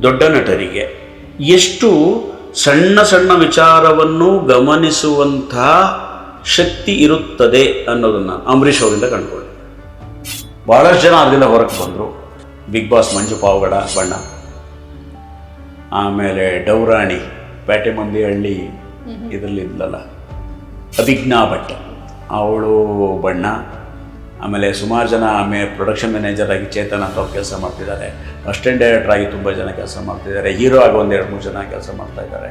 ದೊಡ್ಡ ನಟರಿಗೆ ಎಷ್ಟು ಸಣ್ಣ ಸಣ್ಣ ವಿಚಾರವನ್ನು ಗಮನಿಸುವಂಥ ಶಕ್ತಿ ಇರುತ್ತದೆ ಅನ್ನೋದನ್ನು ಅಂಬರೀಷ್ ಅವರಿಂದ ಕಂಡುಕೊಂಡೆ. ಭಾಳಷ್ಟು ಜನ ಅದರಿಂದ ಹೊರಗೆ ಬಂದರು. ಬಿಗ್ ಬಾಸ್ ಮಂಜು ಪಾವಗಡ ಬಣ್ಣ, ಆಮೇಲೆ ಡೌರಾಣಿ ಪೇಟೆ ಮಂದಿ ಹಳ್ಳಿ ಇದರಲ್ಲಿ ಇದ್ಲಲ್ಲ ಅಭಿಜ್ಞಾ ಭಟ್, ಅವಳು ಬಣ್ಣ. ಆಮೇಲೆ ಸುಮಾರು ಜನ ಆಮೇಲೆ ಪ್ರೊಡಕ್ಷನ್ ಮ್ಯಾನೇಜರ್ ಆಗಿ ಚೇತನ್ ಅಂತ ಅವ್ರು ಕೆಲಸ ಮಾಡ್ತಿದ್ದಾರೆ. ಅಸಿಸ್ಟೆಂಟ್ ಡೈರೆಕ್ಟರ್ ಆಗಿ ತುಂಬ ಜನ ಕೆಲಸ ಮಾಡ್ತಿದ್ದಾರೆ. ಹೀರೋ ಆಗಿ 1-2-3 ಜನ ಕೆಲಸ ಮಾಡ್ತಾ ಇದ್ದಾರೆ.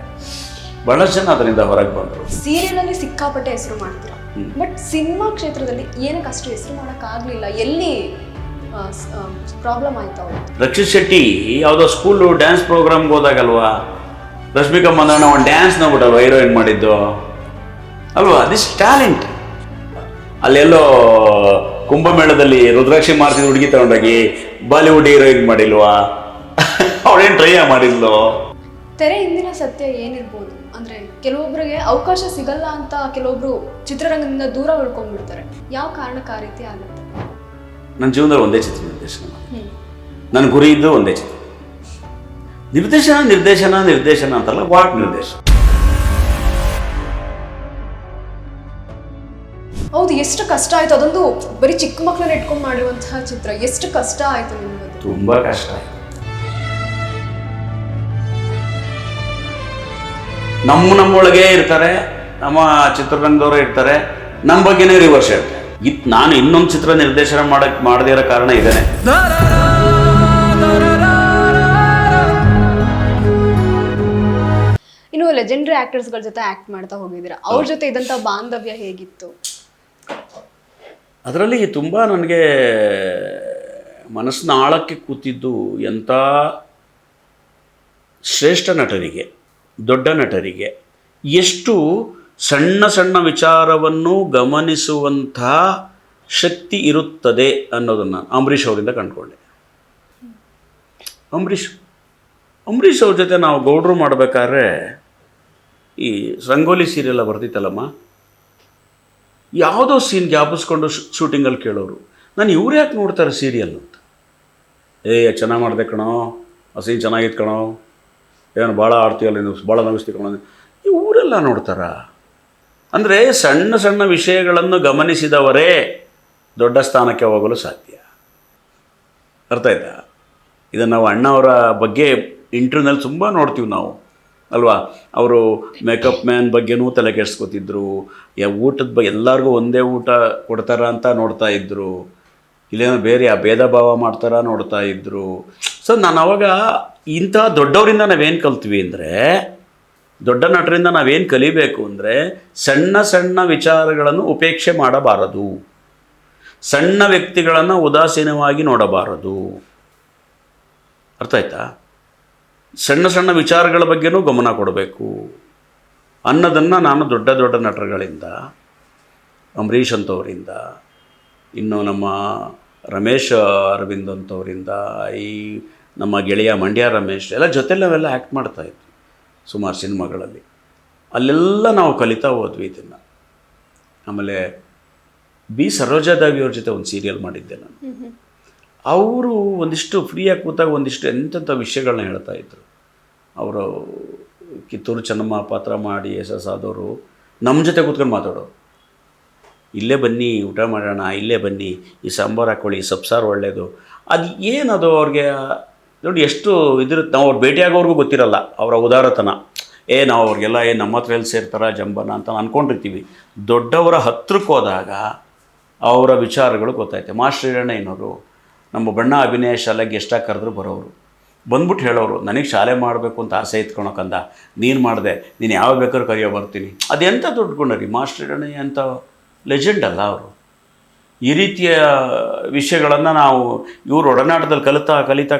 ಬಹಳಷ್ಟು ಜನ ಅದರಿಂದ ಹೊರಗೆ ಬಂದರು. ಸೀರಿಯಲಲ್ಲಿ ಸಿಕ್ಕಾಪಟ್ಟೆ ಹೆಸರು ಮಾಡ್ತೀರಾ, ಬಟ್ ಸಿನಿಮಾ ಕ್ಷೇತ್ರದಲ್ಲಿ ಏನಕ್ಕೆ ಅಷ್ಟು ಹೆಸರು ಮಾಡೋಕ್ಕಾಗಲಿಲ್ಲ? ಎಲ್ಲಿ ಪ್ರಾಬ್ಲಮ್ ಆಯ್ತು? ರಕ್ಷಿತ್ ಶೆಟ್ಟಿ ಯಾವುದೋ ಸ್ಕೂಲು ಡ್ಯಾನ್ಸ್ ಪ್ರೋಗ್ರಾಮ್ಗೆ ಹೋದಾಗಲ್ವಾ ರಶ್ಮಿಕಾ ಮಂದಣ್ಣ ಒಂದು ಡ್ಯಾನ್ಸ್ ನೋಡ್ಬಿಟ್ಟಲ್ವ ಹೀರೋಯಿನ್ ಮಾಡಿದ್ದು ಅಲ್ವಾ? This talent. ಅಲ್ಲೆಲ್ಲೋ ಕುಂಭಮೇಳದಲ್ಲಿ ರುದ್ರಾಕ್ಷಿ ಮಾರ್ತಿದ್ ಹುಡುಗಿ ತಗೊಂಡೋಗಿ ಬಾಲಿವುಡ್ ಹೀರೋಯಿನ್ ಮಾಡಿಲ್ವಾ? ಅವಳೇನು ಟ್ರೈ ಮಾಡಿದ್ಲು? ತೆರೆ ಹಿಂದಿನ ಸತ್ಯ ಏನಿರ್ಬೋದು ಅಂದ್ರೆ, ಕೆಲವೊಬ್ಬರಿಗೆ ಅವಕಾಶ ಸಿಗಲ್ಲ ಅಂತ ಕೆಲವೊಬ್ರು ಚಿತ್ರರಂಗದಿಂದ ದೂರ ಉಳ್ಕೊಂಡ್ಬಿಡ್ತಾರೆ. ಯಾವ ಕಾರಣಕ್ಕೆ ಆ ರೀತಿ ಆಗುತ್ತೆ? ನನ್ನ ಜೀವನದಲ್ಲಿ ಒಂದೇ ಚಿತ್ರ ನಿರ್ದೇಶನ, ನನ್ನ ಗುರಿ ಇದ್ದು ಒಂದೇ ಚಿತ್ರ ನಿರ್ದೇಶನ. ನಿರ್ದೇಶನ ನಿರ್ದೇಶನ ಅಂತಲ್ಲ, ವಾಟ್ ನಿರ್ದೇಶನ. ಹೌದು, ಎಷ್ಟು ಕಷ್ಟ ಆಯ್ತು. ಅದೊಂದು ಬರೀ ಚಿಕ್ಕ ಮಕ್ಕಳನ್ನ ಇಟ್ಕೊಂಡು ಮಾಡಿರುವಂತಹ ಚಿತ್ರ. ಎಷ್ಟು ಕಷ್ಟ ಆಯ್ತು ನಿಮ್ಗೆ? ತುಂಬಾ ಕಷ್ಟ ಆಯ್ತು. ನಮ್ಮೊಳಗೆ ಇರ್ತಾರೆ, ನಮ್ಮ ಚಿತ್ರರಂಗದವರು ಇರ್ತಾರೆ, ನಮ್ಮ ಬಗ್ಗೆನೇ ರಿವರ್ಸ್ ಹೇಳ್ತಾರೆ. ನಾನು ಇನ್ನೊಂದು ಚಿತ್ರ ನಿರ್ದೇಶನ ಮಾಡದೇ ಇರೋ ಕಾರಣ ಇದೇನೆ. ಇನ್ನು ಲೆಜೆಂಡರಿ ಆಕ್ಟರ್ಸ್ಗಳ ಜೊತೆ ಆಕ್ಟ್ ಮಾಡ್ತಾ ಹೋಗಿದ್ದೀರಾ, ಅವ್ರ ಜೊತೆ ಇದ್ದಂಥ ಬಾಂಧವ್ಯ ಹೇಗಿತ್ತು? ಅದರಲ್ಲಿ ತುಂಬ ನನಗೆ ಮನಸ್ಸಿನ ಆಳಕ್ಕೆ ಕೂತಿದ್ದು ಎಂಥ ಶ್ರೇಷ್ಠ ನಟರಿಗೆ, ದೊಡ್ಡ ನಟರಿಗೆ ಎಷ್ಟು ಸಣ್ಣ ಸಣ್ಣ ವಿಚಾರವನ್ನು ಗಮನಿಸುವಂಥ ಶಕ್ತಿ ಇರುತ್ತದೆ ಅನ್ನೋದನ್ನು ಅಂಬರೀಷ್ ಅವರಿಂದ ಕಂಡುಕೊಂಡೆ. ಅಂಬರೀಷ್ ಅವ್ರ ಜೊತೆ ನಾವು ಗೌಡ್ರು ಮಾಡಬೇಕಾದ್ರೆ ಈ ರಂಗೋಲಿ ಸೀರಿಯಲ್ಲ ಬರ್ತಿತ್ತಲ್ಲಮ್ಮ, ಯಾವುದೋ ಸೀನ್ ಜ್ಞಾಪಿಸ್ಕೊಂಡು ಶೂಟಿಂಗಲ್ಲಿ ಕೇಳೋರು, ನಾನು ಇವ್ರು ಯಾಕೆ ನೋಡ್ತಾರೆ ಸೀರಿಯಲ್ ಅಂತ. ಚೆನ್ನಾಗಿ ಮಾಡಿದೆ ಕಣೋ, ಆ ಸೀನ್ ಚೆನ್ನಾಗಿತ್ತು ಕಣೋ, ಏನು ಭಾಳ ಆಡ್ತೀವಲ್ಲ ನೀವು, ಭಾಳ ನಗಿಸ್ತೀವಿ ಕಣೋ, ಇವರೆಲ್ಲ ನೋಡ್ತಾರ. ಅಂದರೆ ಸಣ್ಣ ಸಣ್ಣ ವಿಷಯಗಳನ್ನು ಗಮನಿಸಿದವರೇ ದೊಡ್ಡ ಸ್ಥಾನಕ್ಕೆ ಹೋಗಲು ಸಾಧ್ಯ. ಅರ್ಥ ಆಯ್ತಾ? ಇದನ್ನು ನಾವು ಅಣ್ಣವರ ಬಗ್ಗೆ ಇಂಟರ್ವ್ಯೂನಲ್ಲಿ ತುಂಬ ನೋಡ್ತೀವಿ ನಾವು ಅಲ್ವಾ. ಅವರು ಮೇಕಪ್ ಮ್ಯಾನ್ ಬಗ್ಗೆನೂ ತಲೆ ಕೆಡಿಸ್ಕೊತಿದ್ರು, ಊಟದ ಬಗ್ಗೆ ಎಲ್ಲರಿಗೂ ಒಂದೇ ಊಟ ಕೊಡ್ತಾರ ಅಂತ ನೋಡ್ತಾ ಇದ್ದರು, ಇಲ್ಲೇನೋ ಬೇರೆ ಭೇದ ಭಾವ ಮಾಡ್ತಾರ ನೋಡ್ತಾ ಇದ್ದರು. ಸೊ ನಾನು ಅವಾಗ ಇಂಥ ದೊಡ್ಡವರಿಂದ ನಾವೇನು ಕಲ್ತೀವಿ ಅಂದರೆ, ದೊಡ್ಡ ನಟರಿಂದ ನಾವೇನು ಕಲಿಬೇಕು ಅಂದರೆ, ಸಣ್ಣ ಸಣ್ಣ ವಿಚಾರಗಳನ್ನು ಉಪೇಕ್ಷೆ ಮಾಡಬಾರದು, ಸಣ್ಣ ವ್ಯಕ್ತಿಗಳನ್ನು ಉದಾಸೀನವಾಗಿ ನೋಡಬಾರದು. ಅರ್ಥ ಆಯ್ತಾ? ಸಣ್ಣ ಸಣ್ಣ ವಿಚಾರಗಳ ಬಗ್ಗೆನೂ ಗಮನ ಕೊಡಬೇಕು ಅನ್ನೋದನ್ನು ನಾನು ದೊಡ್ಡ ದೊಡ್ಡ ನಟರುಗಳಿಂದ, ಅಂಬರೀಷ್ ಅಂತವರಿಂದ, ಇನ್ನು ನಮ್ಮ ರಮೇಶ್ ಅರವಿಂದ್ ಅಂತವರಿಂದ, ಈ ನಮ್ಮ ಗೆಳೆಯ ಮಂಡ್ಯ ರಮೇಶ್ ಎಲ್ಲ ಜೊತೆಲಿ ನಾವೆಲ್ಲ ಆ್ಯಕ್ಟ್ ಮಾಡ್ತಾಯಿದ್ವಿ ಸುಮಾರು ಸಿನಿಮಾಗಳಲ್ಲಿ. ಅಲ್ಲೆಲ್ಲ ನಾವು ಕಲಿತಾ ಹೋದ್ವಿ ಇದನ್ನು. ಆಮೇಲೆ ಬಿ ಸರೋಜಾದೇವಿಯವ್ರ ಜೊತೆ ಒಂದು ಸೀರಿಯಲ್ ಮಾಡಿದ್ದೆ ನಾನು. ಅವರು ಒಂದಿಷ್ಟು ಫ್ರೀಯಾಗಿ ಕೂತಾಗ ಒಂದಿಷ್ಟು ಎಂತೆಂಥ ವಿಷಯಗಳನ್ನ ಹೇಳ್ತಾಯಿದ್ರು. ಅವರು ಕಿತ್ತೂರು ಚೆನ್ನಮ್ಮ ಪಾತ್ರ ಮಾಡಿ SS ಆದವರು ನಮ್ಮ ಜೊತೆ ಕೂತ್ಕೊಂಡು ಮಾತಾಡೋರು. ಇಲ್ಲೇ ಬನ್ನಿ ಊಟ ಮಾಡೋಣ, ಇಲ್ಲೇ ಬನ್ನಿ ಈ ಸಾಂಬಾರು ಹಾಕ್ಕೊಳ್ಳಿ, ಸಬ್ಸಾರು ಒಳ್ಳೆಯದು. ಅದು ಏನದು ಅವ್ರಿಗೆ ನೋಡಿ ಎಷ್ಟು ಇದಿರುತ್ತೆ. ನಾವು ಅವ್ರು ಭೇಟಿಯಾಗೋರ್ಗೂ ಗೊತ್ತಿರಲ್ಲ ಅವರ ಉದಾರತನ. ನಾವು ಅವ್ರಿಗೆಲ್ಲ ನಮ್ಮ ಹತ್ರ ಎಲ್ಲಿ ಸೇರ್ತಾರ ಜಂಬನ ಅಂತ ಅಂದ್ಕೊಂಡಿರ್ತೀವಿ. ದೊಡ್ಡವರ ಹತ್ರಕ್ಕೆ ಹೋದಾಗ ಅವರ ವಿಚಾರಗಳು ಗೊತ್ತಾಯ್ತು. ಮಾಸ್ಟರ್ ಹಿರಣ್ಣಯ್ಯನವರು ನಮ್ಮ ಬಣ್ಣ ಅಭಿನಯ ಶಾಲೆಗೆ ಎಷ್ಟಾಗಿ ಕರೆದ್ರು ಬರೋರು, ಬಂದ್ಬಿಟ್ಟು ಹೇಳೋರು, ನನಗೆ ಶಾಲೆ ಮಾಡಬೇಕು ಅಂತ ಆಸೆ ಇತ್ಕೊಳಕಂದ, ನೀನು ಮಾಡಿದೆ, ನೀನು ಯಾವ ಬೇಕಾದ್ರೂ ಕರೆಯೋ ಬರ್ತೀನಿ. ಅದೆಂಥ ದುಡ್ಡುಕೊಂಡ್ರಿ ಮಾಸ್ಟರ್ ಹಿರಣ್ಣಯ್ಯ ಅಂತ ಲೆಜೆಂಡ್ ಅಲ್ಲ ಅವರು. ಈ ರೀತಿಯ ವಿಷಯಗಳನ್ನು ನಾವು ಇವರು ಒಡನಾಟದಲ್ಲಿ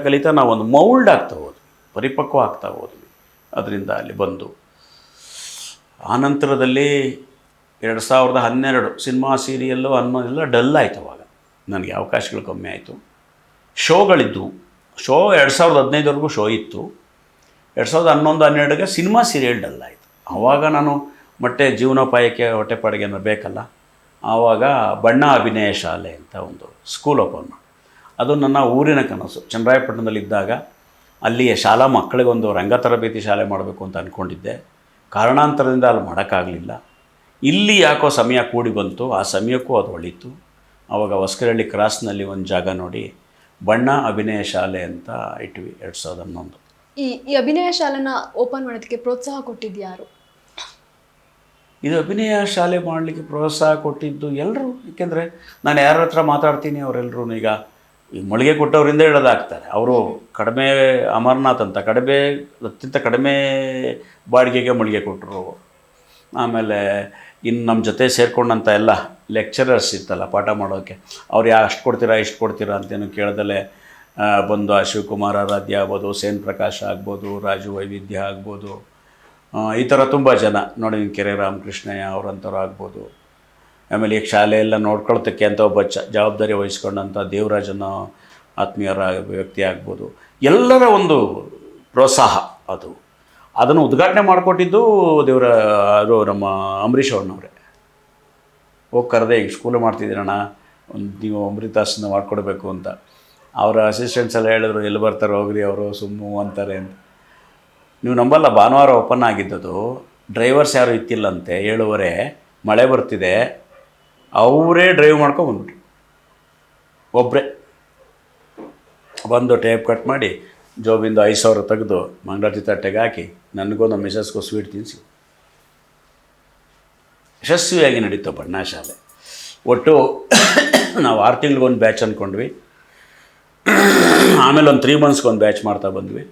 ಕಲಿತಾ ನಾವು ಒಂದು ಮೌಲ್ಡ್ ಆಗ್ತಾ ಹೋದ್ವಿ, ಪರಿಪಕ್ವ ಆಗ್ತಾ ಹೋದ್ವಿ. ಅದರಿಂದ ಅಲ್ಲಿ ಬಂದು ಆನಂತರದಲ್ಲಿ 2012 ಸಿನಿಮಾ ಸೀರಿಯಲ್ಲು ಅನ್ನೋದೆಲ್ಲ ಡಲ್ ಆಯಿತು. ಅವಾಗ ನನಗೆ ಅವಕಾಶಗಳು ಕಮ್ಮಿ ಆಯಿತು. ಶೋಗಳಿದ್ದವು. ಶೋ 2015ವರೆಗೂ ಶೋ ಇತ್ತು. 2011-12ಗೆ ಸಿನಿಮಾ ಸೀರಿಯಲ್ ಡಲ್ ಆಯಿತು. ಆವಾಗ ನಾನು ಮತ್ತೆ ಜೀವನೋಪಾಯಕ್ಕೆ ಹೊಟ್ಟೆಪಾಡಿಗೆ ಬೇಕಲ್ಲ, ಆವಾಗ ಬಣ್ಣ ಅಭಿನಯ ಶಾಲೆ ಅಂತ ಒಂದು ಸ್ಕೂಲ್ ಓಪನ್ ಮಾಡಿ, ಅದು ನನ್ನ ಊರಿನ ಕನಸು. ಚನ್ನರಾಯಪಟ್ಟಣದಲ್ಲಿದ್ದಾಗ ಅಲ್ಲಿಯ ಶಾಲಾ ಮಕ್ಕಳಿಗೊಂದು ರಂಗ ತರಬೇತಿ ಶಾಲೆ ಮಾಡಬೇಕು ಅಂತ ಅಂದ್ಕೊಂಡಿದ್ದೆ. ಕಾರಣಾಂತರದಿಂದ ಅಲ್ಲಿ ಮಾಡೋಕ್ಕಾಗಲಿಲ್ಲ. ಇಲ್ಲಿ ಯಾಕೋ ಸಮಯ ಕೂಡಿ ಬಂತು, ಆ ಸಮಯಕ್ಕೂ ಅದು ಹೊಳೀತು. ಆವಾಗ ಹೊಸಕೆರಳ್ಳಿ ಕ್ರಾಸ್ನಲ್ಲಿ ಒಂದು ಜಾಗ ನೋಡಿ ಬಣ್ಣ ಅಭಿನಯ ಶಾಲೆ ಅಂತ ಇಟ್ವಿ 2011. ಈ ಅಭಿನಯ ಶಾಲೆನ ಓಪನ್ ಮಾಡೋದಕ್ಕೆ ಪ್ರೋತ್ಸಾಹ ಕೊಟ್ಟಿದ್ದು ಯಾರು? ಇದು ಅಭಿನಯ ಶಾಲೆ ಮಾಡಲಿಕ್ಕೆ ಪ್ರೋತ್ಸಾಹ ಕೊಟ್ಟಿದ್ದು ಎಲ್ಲರೂ. ಏಕೆಂದರೆ ನಾನು ಯಾರ ಹತ್ರ ಮಾತಾಡ್ತೀನಿ ಅವರೆಲ್ಲರೂ ಈಗ ಮಳಿಗೆ ಕೊಟ್ಟವರಿಂದ ಹೇಳೋದಾಗ್ತಾರೆ. ಅವರು ಕಡಿಮೆ ಅಮರ್ನಾಥ್ ಅಂತ ಅತ್ಯಂತ ಕಡಿಮೆ ಬಾಡಿಗೆಗೆ ಮಳಿಗೆ ಕೊಟ್ಟರು. ಆಮೇಲೆ ಇನ್ನು ನಮ್ಮ ಜೊತೆ ಸೇರಿಕೊಂಡಂಥ ಎಲ್ಲ ಲೆಕ್ಚರರ್ಸ್ ಇತ್ತಲ್ಲ ಪಾಠ ಮಾಡೋಕ್ಕೆ, ಅವ್ರು ಅಷ್ಟು ಕೊಡ್ತೀರಾ ಇಷ್ಟು ಕೊಡ್ತೀರಾ ಅಂತೇನು ಕೇಳ್ದಲೆ ಬಂದು ಶಿವಕುಮಾರ್ ಆರಾಧ್ಯ ಆಗ್ಬೋದು, ಸೇನ್ ಪ್ರಕಾಶ್ ಆಗ್ಬೋದು, ರಾಜು ವೈವಿಧ್ಯ ಆಗ್ಬೋದು, ಈ ಥರ ತುಂಬ ಜನ ನೋಡಿ, ಕೆರೆ ರಾಮಕೃಷ್ಣಯ್ಯ ಅವರಂಥವ್ರು ಆಗ್ಬೋದು. ಆಮೇಲೆ ಈಗ ಶಾಲೆ ಎಲ್ಲ ನೋಡ್ಕೊಳ್ತಕ್ಕೆ ಅಂತ ಒಬ್ಬ ಜವಾಬ್ದಾರಿ ವಹಿಸ್ಕೊಂಡಂಥ ದೇವರಾಜನ ಆತ್ಮೀಯರ ವ್ಯಕ್ತಿ ಆಗ್ಬೋದು. ಎಲ್ಲರ ಒಂದು ಪ್ರೋತ್ಸಾಹ ಅದನ್ನು ಉದ್ಘಾಟನೆ ಮಾಡಿಕೊಟ್ಟಿದ್ದು ಅದು ನಮ್ಮ ಅಂಬರೀಷ್ ಅವ್ರನ್ನವರೇ. ಹೋಗಿ ಕರೆದೆ, ಈಗ ಸ್ಕೂಲ್ ಮಾಡ್ತಿದ್ದೀರಣ್ಣ, ನೀವು ಅಮೃತಾಸನ ಮಾಡಿಕೊಡ್ಬೇಕು ಅಂತ. ಅವರ ಅಸಿಸ್ಟೆಂಟ್ಸ್ ಎಲ್ಲ ಹೇಳಿದ್ರು, ಎಲ್ಲಿ ಬರ್ತಾರೆ ಹೋಗ್ರಿ ಅವರು, ಸುಮ್ಮನೆ ಅಂತಾರೆ ಅಂತ. ನೀವು ನಂಬಲ್ಲ, ಭಾನುವಾರ ಓಪನ್ ಆಗಿದ್ದದು, ಡ್ರೈವರ್ಸ್ ಯಾರೂ ಇತ್ತಿಲ್ಲಂತೆ. 7:30 ಮಳೆ ಬರ್ತಿದೆ, ಅವರೇ ಡ್ರೈವ್ ಮಾಡ್ಕೊಂಡ್ಬಂದ್ಬಿಟ್ರು. ಒಬ್ಬರೇ ಬಂದು ಟೇಪ್ ಕಟ್ ಮಾಡಿ ಜೋಬಿಂದ 5,000 ತೆಗೆದು ಮಂಗಳಾರತಿ ತಟ್ಟೆಗೆ ಹಾಕಿ ನನಗೂ ನಮ್ಮ ಮಿಸಸ್ಗೂ ಸ್ವೀಟ್ ತಿನ್ನಿಸಿ ಯಶಸ್ವಿಯಾಗಿ ನಡೀತು ಬಣ್ಣ ಶಾಲೆ. ಒಟ್ಟು ನಾವು 6 ತಿಂಗಳಿಗೊಂದು ಬ್ಯಾಚ್ ಅಂದ್ಕೊಂಡ್ವಿ. ಆಮೇಲೆ ಒಂದು 3 ಮಂತ್ಸ್ಗೊಂದು ಬ್ಯಾಚ್ ಮಾಡ್ತಾ ಬಂದ್ವಿ.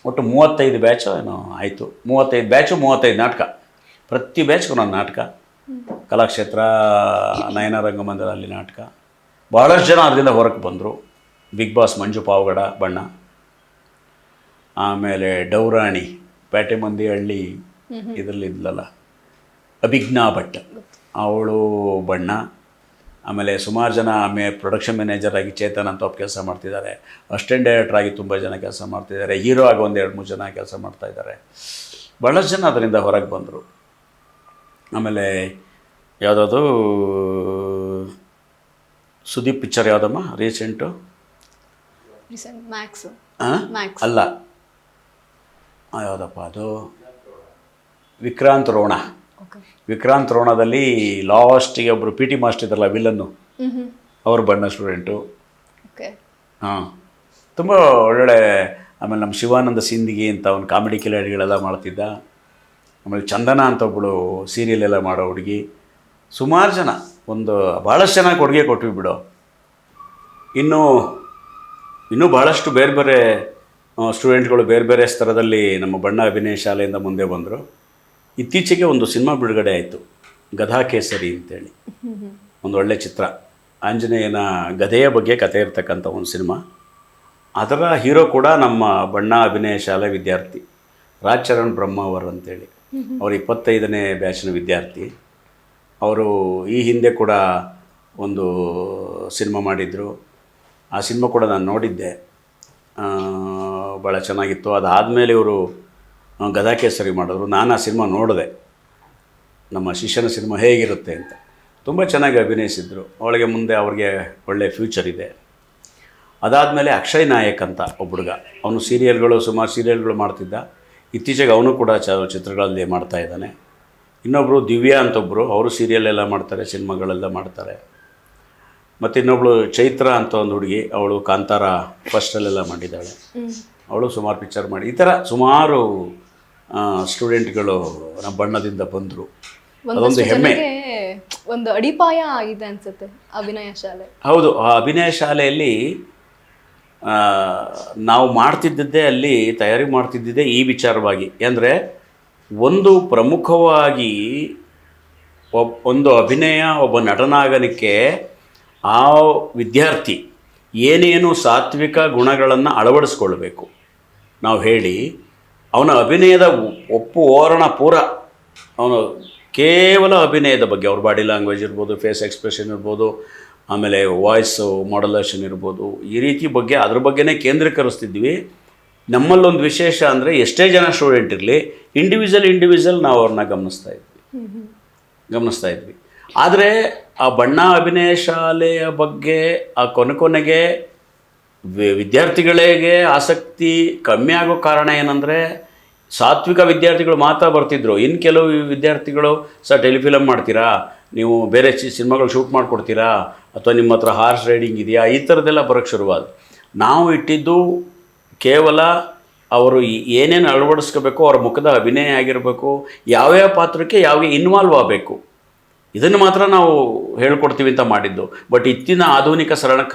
ಒಟ್ಟು 35 ಬ್ಯಾಚು ಏನೋ ಆಯಿತು. 35 ಬ್ಯಾಚು 35 ನಾಟಕ. ಪ್ರತಿ ಬ್ಯಾಚ್ಗೂ ಒಂದೊಂದು ನಾಟಕ. ಕಲಾಕ್ಷೇತ್ರ, ನಯನ ರಂಗಮಂದಿರ ಅಲ್ಲಿ ನಾಟಕ. ಭಾಳಷ್ಟು ಜನ ಅದರಿಂದ ಹೊರಗೆ ಬಂದರು. ಬಿಗ್ ಬಾಸ್ ಮಂಜು ಪಾವಗಡ ಬಣ್ಣ, ಆಮೇಲೆ ಡೌರಾಣಿ ಪೇಟೆ ಮಂದಿ ಹಳ್ಳಿ ಇದರಲ್ಲಿ ಇದ್ಲಲ್ಲ ಅಭಿಜ್ಞಾ ಭಟ್, ಅವಳು ಬಣ್ಣ. ಆಮೇಲೆ ಸುಮಾರು ಜನ ಪ್ರೊಡಕ್ಷನ್ ಮ್ಯಾನೇಜರ್ ಆಗಿ ಚೇತನ್ ಅಂತ ಒಬ್ಬ ಕೆಲಸ ಮಾಡ್ತಿದ್ದಾರೆ. ಅಸಿಸ್ಟೆಂಟ್ ಡೈರೆಕ್ಟರ್ ಆಗಿ ತುಂಬ ಜನ ಕೆಲಸ ಮಾಡ್ತಿದ್ದಾರೆ. ಹೀರೋ ಆಗಿ 1-2-3 ಜನ ಕೆಲಸ ಮಾಡ್ತಾಯಿದ್ದಾರೆ. ಭಾಳಷ್ಟು ಜನ ಅದರಿಂದ ಹೊರಗೆ ಬಂದರು. ಆಮೇಲೆ ಯಾವುದಾದ್ರು ಸುದೀಪ್ ಪಿಕ್ಚರ್ ಯಾವುದಮ್ಮ ರೀಸೆಂಟು? ಅಲ್ಲ, ಯಾವುದಪ್ಪ ಅದು, ವಿಕ್ರಾಂತ್ ರೋಣ. ವಿಕ್ರಾಂತ್ ರೋಣದಲ್ಲಿ ಲಾಸ್ಟಿಗೆ ಒಬ್ಬರು PT ಮಾಸ್ಟರ್ ಇದ್ದಾರಲ್ಲ ವಿಲನ್ನು, ಅವರು ಬಣ್ಣ ಸ್ಟೂಡೆಂಟು. ಹಾಂ, ತುಂಬ ಒಳ್ಳೊಳ್ಳೆ. ಆಮೇಲೆ ನಮ್ಮ ಶಿವಾನಂದ ಸಿಂದಿಗೆ ಅಂತ ಒಂದು ಕಾಮಿಡಿ ಕಿಲಾಡಿಗಳೆಲ್ಲ ಮಾಡ್ತಿದ್ದ. ಆಮೇಲೆ ಚಂದನ ಅಂತ ಒಬ್ಬಳು ಸೀರಿಯಲ್ ಎಲ್ಲ ಮಾಡೋ ಹುಡುಗಿ. ಸುಮಾರು ಜನ, ಭಾಳಷ್ಟು ಜನ ಕೊಡುಗೆ ಕೊಟ್ವಿ ಬಿಡು. ಇನ್ನೂ ಭಾಳಷ್ಟು ಬೇರೆ ಬೇರೆ ಸ್ಟೂಡೆಂಟ್ಗಳು ಬೇರೆ ಬೇರೆ ಸ್ತರದಲ್ಲಿ ನಮ್ಮ ಬಣ್ಣ ಅಭಿನಯ ಶಾಲೆಯಿಂದ ಮುಂದೆ ಬಂದರು. ಇತ್ತೀಚೆಗೆ ಒಂದು ಸಿನಿಮಾ ಬಿಡುಗಡೆ ಆಯಿತು, ಗದಾ ಕೇಸರಿ ಅಂತೇಳಿ. ಒಂದು ಒಳ್ಳೆ ಚಿತ್ರ, ಆಂಜನೇಯನ ಗದೆಯ ಬಗ್ಗೆ ಕಥೆ ಇರ್ತಕ್ಕಂಥ ಒಂದು ಸಿನಿಮಾ. ಅದರ ಹೀರೋ ಕೂಡ ನಮ್ಮ ಬಣ್ಣ ಅಭಿನಯ ಶಾಲೆ ವಿದ್ಯಾರ್ಥಿ ರಾಜ್ಚರಣ್ ಬ್ರಹ್ಮಾವರ್ ಅಂತೇಳಿ. ಅವರು 25ನೇ ಬ್ಯಾಚಿನ ವಿದ್ಯಾರ್ಥಿ. ಅವರು ಈ ಹಿಂದೆ ಕೂಡ ಒಂದು ಸಿನಿಮಾ ಮಾಡಿದರು. ಆ ಸಿನಿಮಾ ಕೂಡ ನಾನು ನೋಡಿದ್ದೆ, ಭಾಳ ಚೆನ್ನಾಗಿತ್ತು. ಅದಾದಮೇಲೆ ಇವರು ಗದಾ ಕೇಸರಿ ಮಾಡಿದ್ರು. ನಾನು ಆ ಸಿನಿಮಾ ನೋಡಿದೆ, ನಮ್ಮ ಶಿಷ್ಯನ ಸಿನಿಮಾ ಹೇಗಿರುತ್ತೆ ಅಂತ. ತುಂಬ ಚೆನ್ನಾಗಿ ಅಭಿನಯಿಸಿದ್ರು. ಅವಳಿಗೆ ಮುಂದೆ ಅವ್ರಿಗೆ ಒಳ್ಳೆಯ ಫ್ಯೂಚರ್ ಇದೆ. ಅದಾದಮೇಲೆ ಅಕ್ಷಯ್ ನಾಯಕ್ ಅಂತ ಒಬ್ಬ ಹುಡುಗ, ಅವನು ಸುಮಾರು ಸೀರಿಯಲ್ಗಳು ಮಾಡ್ತಿದ್ದ. ಇತ್ತೀಚೆಗೆ ಅವನು ಕೂಡ ಚಿತ್ರಗಳಲ್ಲಿ ಮಾಡ್ತಾಯಿದ್ದಾನೆ. ಇನ್ನೊಬ್ಬರು ದಿವ್ಯಾ ಅಂತೊಬ್ಬರು, ಅವರು ಸೀರಿಯಲ್ ಎಲ್ಲ ಮಾಡ್ತಾರೆ, ಸಿನಿಮಾಗಳೆಲ್ಲ ಮಾಡ್ತಾರೆ. ಮತ್ತು ಇನ್ನೊಬ್ಬಳು ಚೈತ್ರ ಅಂತ ಒಂದು ಹುಡುಗಿ, ಅವಳು ಕಾಂತಾರ ಫಸ್ಟಲ್ಲೆಲ್ಲ ಮಾಡಿದ್ದಾಳೆ. ಅವಳು ಸುಮಾರು ಪಿಕ್ಚರ್ ಮಾಡಿ. ಈ ಥರ ಸುಮಾರು ಸ್ಟೂಡೆಂಟ್ಗಳು ನಮ್ಮ ಬಣ್ಣದಿಂದ ಬಂದರು. ಅದೊಂದು ಹೆಮ್ಮೆ. ಒಂದು ಅಡಿಪಾಯ ಆಗಿದೆ ಅನ್ಸುತ್ತೆ ಅಭಿನಯ ಶಾಲೆ. ಹೌದು, ಆ ಅಭಿನಯ ಶಾಲೆಯಲ್ಲಿ ನಾವು ಮಾಡ್ತಿದ್ದಿದ್ದೇ, ಅಲ್ಲಿ ತಯಾರಿ ಮಾಡ್ತಿದ್ದಿದ್ದೇ ಈ ವಿಚಾರವಾಗಿ. ಅಂದರೆ ಒಂದು ಪ್ರಮುಖವಾಗಿ ಒಂದು ಅಭಿನಯ, ಒಬ್ಬ ನಟನಾಗಲಿಕ್ಕೆ ಆ ವಿದ್ಯಾರ್ಥಿ ಏನೇನು ಸಾತ್ವಿಕ ಗುಣಗಳನ್ನು ಅಳವಡಿಸ್ಕೊಳ್ಬೇಕು ನಾವು ಹೇಳಿ, ಅವನ ಅಭಿನಯದ ಓರಣ ಪೂರ, ಅವನು ಕೇವಲ ಅಭಿನಯದ ಬಗ್ಗೆ, ಅವ್ರ ಬಾಡಿ ಲ್ಯಾಂಗ್ವೇಜ್ ಇರ್ಬೋದು, ಫೇಸ್ ಎಕ್ಸ್ಪ್ರೆಷನ್ ಇರ್ಬೋದು, ಆಮೇಲೆ ವಾಯ್ಸು ಮಾಡ್ಯುಲೇಷನ್ ಇರ್ಬೋದು, ಈ ರೀತಿ ಬಗ್ಗೆ ಅದ್ರ ಬಗ್ಗೆನೇ ಕೇಂದ್ರೀಕರಿಸ್ತಿದ್ವಿ. ನಮ್ಮಲ್ಲೊಂದು ವಿಶೇಷ ಅಂದರೆ ಎಷ್ಟೇ ಜನ ಸ್ಟೂಡೆಂಟ್ ಇರಲಿ, ಇಂಡಿವಿಜುವಲ್ ನಾವು ಅವ್ರನ್ನ ಗಮನಿಸ್ತಾ ಇದ್ವಿ. ಆದರೆ ಆ ಬಣ್ಣ ಅಭಿನಯ ಶಾಲೆಯ ಬಗ್ಗೆ ಆ ಕೊನೆಗೆ ವಿದ್ಯಾರ್ಥಿಗಳಿಗೆ ಆಸಕ್ತಿ ಕಮ್ಮಿ ಆಗೋ ಕಾರಣ ಏನಂದರೆ ಸಾತ್ವಿಕ ವಿದ್ಯಾರ್ಥಿಗಳು ಮಾತ್ರ ಬರ್ತಿದ್ರು. ಇನ್ನು ಕೆಲವು ವಿದ್ಯಾರ್ಥಿಗಳು ಸರ್ ಟೆಲಿಫಿಲಮ್ ಮಾಡ್ತೀರಾ, ನೀವು ಬೇರೆ ಸಿನಿಮಾಗಳು ಶೂಟ್ ಮಾಡಿಕೊಡ್ತೀರಾ, ಅಥವಾ ನಿಮ್ಮ ಹತ್ರ ಹಾರ್ಸ್ ರೈಡಿಂಗ್ ಇದೆಯಾ, ಈ ಥರದ್ದೆಲ್ಲ ಬರೋಕ್ಕೆ ಶುರುವಾದ. ನಾವು ಇಟ್ಟಿದ್ದು ಕೇವಲ ಅವರು ಏನೇನು ಅಳವಡಿಸ್ಕೋಬೇಕು, ಅವ್ರ ಮುಖದ ಅಭಿನಯ ಆಗಿರಬೇಕು, ಯಾವ್ಯಾವ ಪಾತ್ರಕ್ಕೆ ಯಾವ ಇನ್ವಾಲ್ವ್ ಆಗಬೇಕು, ಇದನ್ನು ಮಾತ್ರ ನಾವು ಹೇಳ್ಕೊಡ್ತೀವಿ ಅಂತ ಮಾಡಿದ್ದು. ಬಟ್ ಇತ್ತಿನ ಆಧುನಿಕ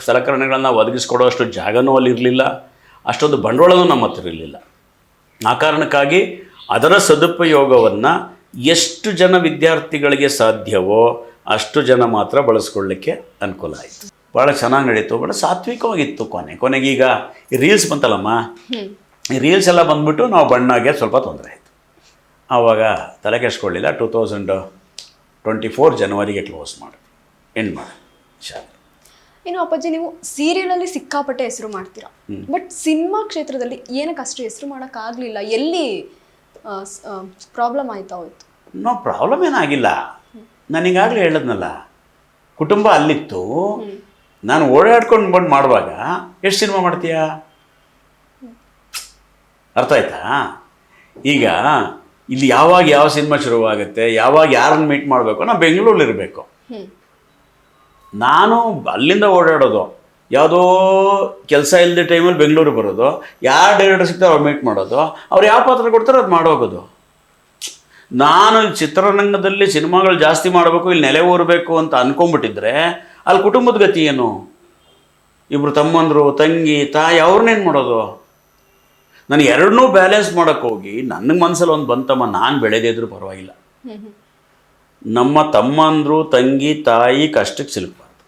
ಸಲಕರಣೆಗಳನ್ನ ಒದಗಿಸ್ಕೊಡೋ ಅಷ್ಟು ಜಾಗನೂ ಅಲ್ಲಿರಲಿಲ್ಲ, ಅಷ್ಟೊಂದು ಬಂಡವಾಳನೂ ನಮ್ಮ ಹತ್ರ ಇರಲಿಲ್ಲ. ಆ ಕಾರಣಕ್ಕಾಗಿ ಅದರ ಸದುಪಯೋಗವನ್ನು ಎಷ್ಟು ಜನ ವಿದ್ಯಾರ್ಥಿಗಳಿಗೆ ಸಾಧ್ಯವೋ ಅಷ್ಟು ಜನ ಮಾತ್ರ ಬಳಸ್ಕೊಳ್ಳಿಕ್ಕೆ ಅನುಕೂಲ ಆಯಿತು. ಭಾಳ ಚೆನ್ನಾಗಿ ನಡೀತು, ಭಾಳ ಸಾತ್ವಿಕವಾಗಿತ್ತು. ಕೊನೆಗೀಗ ಈ ರೀಲ್ಸ್ ಬಂತಲ್ಲಮ್ಮ, ಈ ರೀಲ್ಸ್ ಎಲ್ಲ ಬಂದ್ಬಿಟ್ಟು ನಾವು ಬಣ್ಣಗೆ ಸ್ವಲ್ಪ ತೊಂದರೆ ಆಯಿತು. ಆವಾಗ ತಲೆ ಕೆಡಿಸ್ಕೊಳ್ಳಿಲ್ಲ. 2024 ಜನವರಿಗೆ ಕ್ಲೋಸ್ ಮಾಡಿ ಎಂಡ್ ಮಾಡಿ ಶಾಲೆ. ಇನ್ನು ಅಪ್ಪಾಜಿ, ನೀವು ಸೀರಿಯಲಲ್ಲಿ ಸಿಕ್ಕಾಪಟ್ಟೆ ಹೆಸರು ಮಾಡ್ತೀರಾ, ಬಟ್ ಸಿನಿಮಾ ಕ್ಷೇತ್ರದಲ್ಲಿ ಏನಕ್ಕೆ ಅಷ್ಟು ಹೆಸರು ಮಾಡೋಕ್ಕಾಗಲಿಲ್ಲ? ಎಲ್ಲಿ ಪ್ರಾಬ್ಲಮ್ ಆಯ್ತಾ ಹೋಯ್ತು? ಪ್ರಾಬ್ಲಮ್ ಏನಾಗಿಲ್ಲ. ನಾನೀಗಾಗಲೇ ಹೇಳಿದ್ನಲ್ಲ, ಕುಟುಂಬ ಅಲ್ಲಿತ್ತು. ನಾನು ಓಡಾಡ್ಕೊಂಡು ಬಂದು ಮಾಡುವಾಗ ಎಷ್ಟು ಸಿನಿಮಾ ಮಾಡ್ತೀಯಾ? ಅರ್ಥ ಆಯ್ತಾ? ಈಗ ಇಲ್ಲಿ ಯಾವಾಗ ಯಾವ ಸಿನಿಮಾ ಶುರುವಾಗುತ್ತೆ, ಯಾವಾಗ ಯಾರನ್ನು ಮೀಟ್ ಮಾಡಬೇಕು, ನಾನು ಬೆಂಗಳೂರಲ್ಲಿರಬೇಕು. ನಾನು ಅಲ್ಲಿಂದ ಓಡಾಡೋದು, ಯಾವುದೋ ಕೆಲಸ ಇಲ್ಲದೆ ಟೈಮಲ್ಲಿ ಬೆಂಗಳೂರಿಗೆ ಬರೋದು, ಯಾರು ಡೈರೆಕ್ಟರ್ ಸಿಗ್ತಾರೆ ಅವ್ರು ಮೀಟ್ ಮಾಡೋದು, ಅವ್ರು ಯಾವ ಪಾತ್ರ ಕೊಡ್ತಾರೆ ಅದು ಮಾಡೋಗೋದು. ನಾನು ಚಿತ್ರರಂಗದಲ್ಲಿ ಸಿನಿಮಾಗಳು ಜಾಸ್ತಿ ಮಾಡಬೇಕು, ಇಲ್ಲಿ ನೆಲೆ ಊರಬೇಕು ಅಂತ ಅಂದ್ಕೊಂಡ್ಬಿಟ್ಟಿದ್ರೆ ಅಲ್ಲಿ ಕುಟುಂಬದ ಗತಿ ಏನು? ಇಬ್ಬರು ತಮ್ಮಂದರು, ತಂಗಿ, ತಾಯಿ, ಅವ್ರನ್ನೇನು ಮಾಡೋದು? ನಾನು ಎರಡನ್ನೂ ಬ್ಯಾಲೆನ್ಸ್ ಮಾಡೋಕ್ಕೆ ಹೋಗಿ ನನ್ನ ಮನಸ್ಸಲ್ಲಿ ಒಂದು ಬಂತಮ್ಮ, ನಾನು ಬೆಳೆದೇ ಇದ್ರೂ ಪರವಾಗಿಲ್ಲ, ನಮ್ಮ ತಮ್ಮಂದರು, ತಂಗಿ, ತಾಯಿ ಕಷ್ಟಕ್ಕೆ ಸಿಲುಕಬಾರ್ದು,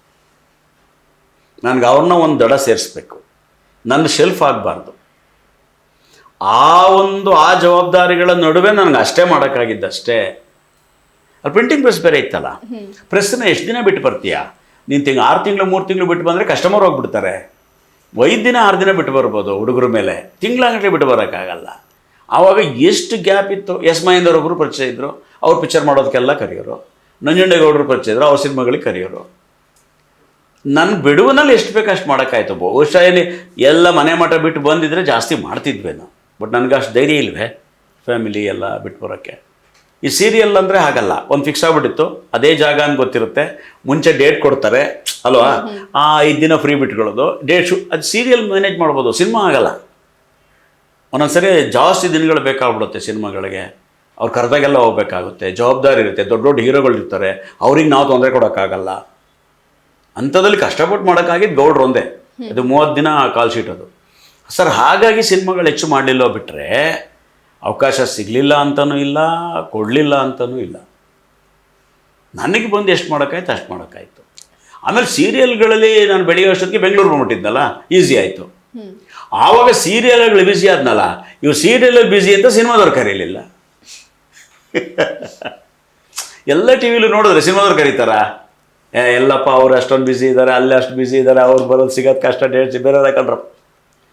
ನನಗೆ ಅವ್ರನ್ನ ಒಂದು ದಡ ಸೇರಿಸ್ಬೇಕು, ನನ್ನ ಶೆಲ್ಫ್ ಆಗಬಾರ್ದು. ಆ ಜವಾಬ್ದಾರಿಗಳ ನಡುವೆ ನನಗೆ ಅಷ್ಟೇ ಮಾಡೋಕ್ಕಾಗಿದ್ದಷ್ಟೇ. ಅಲ್ಲಿ ಪ್ರಿಂಟಿಂಗ್ ಪ್ರೆಸ್ ಬೇರೆ ಇತ್ತಲ್ಲ, ಪ್ರೆಸ್ಸನ್ನ ಎಷ್ಟು ದಿನ ಬಿಟ್ಟು ಬರ್ತೀಯಾ? ನೀನು 6 ತಿಂಗಳು 3 ತಿಂಗಳು ಬಿಟ್ಟು ಬಂದರೆ ಕಸ್ಟಮರ್ ಹೋಗ್ಬಿಡ್ತಾರೆ. 5 ದಿನ 6 ದಿನ ಬಿಟ್ಟು ಬರ್ಬೋದು, ಹುಡುಗರ ಮೇಲೆ ತಿಂಗಳಾಗಟ್ಟಲೆ ಬಿಟ್ಟು ಬರೋಕ್ಕಾಗಲ್ಲ. ಆವಾಗ ಎಷ್ಟು ಗ್ಯಾಪ್ ಇತ್ತು. ಎಸ್ ಮಹೇಂದ್ರೊಬ್ಬರು ಪರಿಚಯ ಇದ್ದರು, ಅವ್ರು ಪಿಕ್ಚರ್ ಮಾಡೋದಕ್ಕೆಲ್ಲ ಕರೆಯೋರು. ನಂಜುಂಡೇಗೌಡರು ಪರಿಚಯ ಇದ್ದರು, ಅವ್ರ ಸಿನಿಮಾಗಳಿಗೆ ಕರೆಯೋರು. ನನ್ನ ಬಿಡುವಿನಲ್ಲಿ ಎಷ್ಟು ಬೇಕು ಅಷ್ಟು ಮಾಡೋಕ್ಕಾಯ್ತು. ಬಹುಶಃ ಇಲ್ಲಿ ಎಲ್ಲ ಮನೆ ಮಠ ಬಿಟ್ಟು ಬಂದಿದ್ರೆ ಜಾಸ್ತಿ ಮಾಡ್ತಿದ್ವೇನು, ಬಟ್ ನನಗೆ ಅಷ್ಟು ಧೈರ್ಯ ಇಲ್ವೇ ಫ್ಯಾಮಿಲಿ ಎಲ್ಲ ಬಿಟ್ಟು ಬರೋಕ್ಕೆ. ಈ ಸೀರಿಯಲ್ ಅಂದರೆ ಹಾಗಲ್ಲ, ಒಂದು ಫಿಕ್ಸ್ ಆಗಿಬಿಟ್ಟಿತ್ತು, ಅದೇ ಜಾಗ ಅಂತ ಗೊತ್ತಿರುತ್ತೆ, ಮುಂಚೆ ಡೇಟ್ ಕೊಡ್ತಾರೆ ಅಲ್ವಾ, 5 ದಿನ ಫ್ರೀ ಬಿಟ್ಕೊಳ್ಳೋದು, ಡೇಟ್ ಅದು ಸೀರಿಯಲ್ ಮ್ಯಾನೇಜ್ ಮಾಡ್ಬೋದು. ಸಿನಿಮಾ ಆಗಲ್ಲ, ಒಂದೊಂದ್ಸರಿ ಜಾಸ್ತಿ ದಿನಗಳು ಬೇಕಾಗ್ಬಿಡುತ್ತೆ ಸಿನಿಮಾಗಳಿಗೆ. ಅವ್ರು ಕರೆದಾಗೆಲ್ಲ ಹೋಗ್ಬೇಕಾಗುತ್ತೆ, ಜವಾಬ್ದಾರಿ ಇರುತ್ತೆ, ದೊಡ್ಡ ದೊಡ್ಡ ಹೀರೋಗಳು ಇರ್ತಾರೆ, ಅವ್ರಿಗೆ ನಾವು ತೊಂದರೆ ಕೊಡೋಕ್ಕಾಗಲ್ಲ. ಅಂಥದ್ರಲ್ಲಿ ಕಷ್ಟಪಟ್ಟು ಮಾಡೋಕ್ಕಾಗಿದ್ದು ಗೌಡ್ರು ಒಂದೇ, ಅದು 30 ದಿನ ಕಾಲ್ ಶೀಟ್ ಅದು ಸರ್. ಹಾಗಾಗಿ ಸಿನಿಮಾಗಳು ಹೆಚ್ಚು ಮಾಡಲಿಲ್ಲ, ಬಿಟ್ಟರೆ ಅವಕಾಶ ಸಿಗಲಿಲ್ಲ ಅಂತಲೂ ಇಲ್ಲ, ಕೊಡಲಿಲ್ಲ ಅಂತಲೂ ಇಲ್ಲ. ನನಗೆ ಬಂದು ಎಷ್ಟು ಮಾಡೋಕ್ಕಾಯ್ತು ಅಷ್ಟು ಮಾಡೋಕ್ಕಾಯ್ತು. ಆಮೇಲೆ ಸೀರಿಯಲ್ಗಳಲ್ಲಿ ನಾನು ಬೆಳೆಯೋ ಅಷ್ಟೊತ್ತಿಗೆ ಬೆಂಗಳೂರು ಬಂದ್ಬಿಟ್ಟಿದ್ನಲ್ಲ, ಈಸಿ ಆಯಿತು. ಆವಾಗ ಸೀರಿಯಲ್ಗಳು ಬ್ಯುಸಿ ಆದ್ನಲ್ಲ, ಇವು ಸೀರಿಯಲಲ್ಲಿ ಬ್ಯುಸಿ ಅಂತ ಸಿನಿಮಾದವ್ರು ಕರೀಲಿಲ್ಲ. ಎಲ್ಲ ಟಿ ವಿಲು ನೋಡಿದ್ರೆ ಸಿನಿಮಾದವ್ರು ಕರೀತಾರಾ? ಎಲ್ಲಪ್ಪ ಅವ್ರು ಅಷ್ಟೊಂದು ಬ್ಯುಸಿ ಇದ್ದಾರೆ, ಅಲ್ಲೇ ಅಷ್ಟು ಬ್ಯುಸಿ ಇದ್ದಾರೆ, ಅವ್ರು ಬರೋದು ಸಿಗೋದು ಕಷ್ಟ, ಡೇಟ್ಸ್ ಬೇರೆ ಕಂಡ್ರು.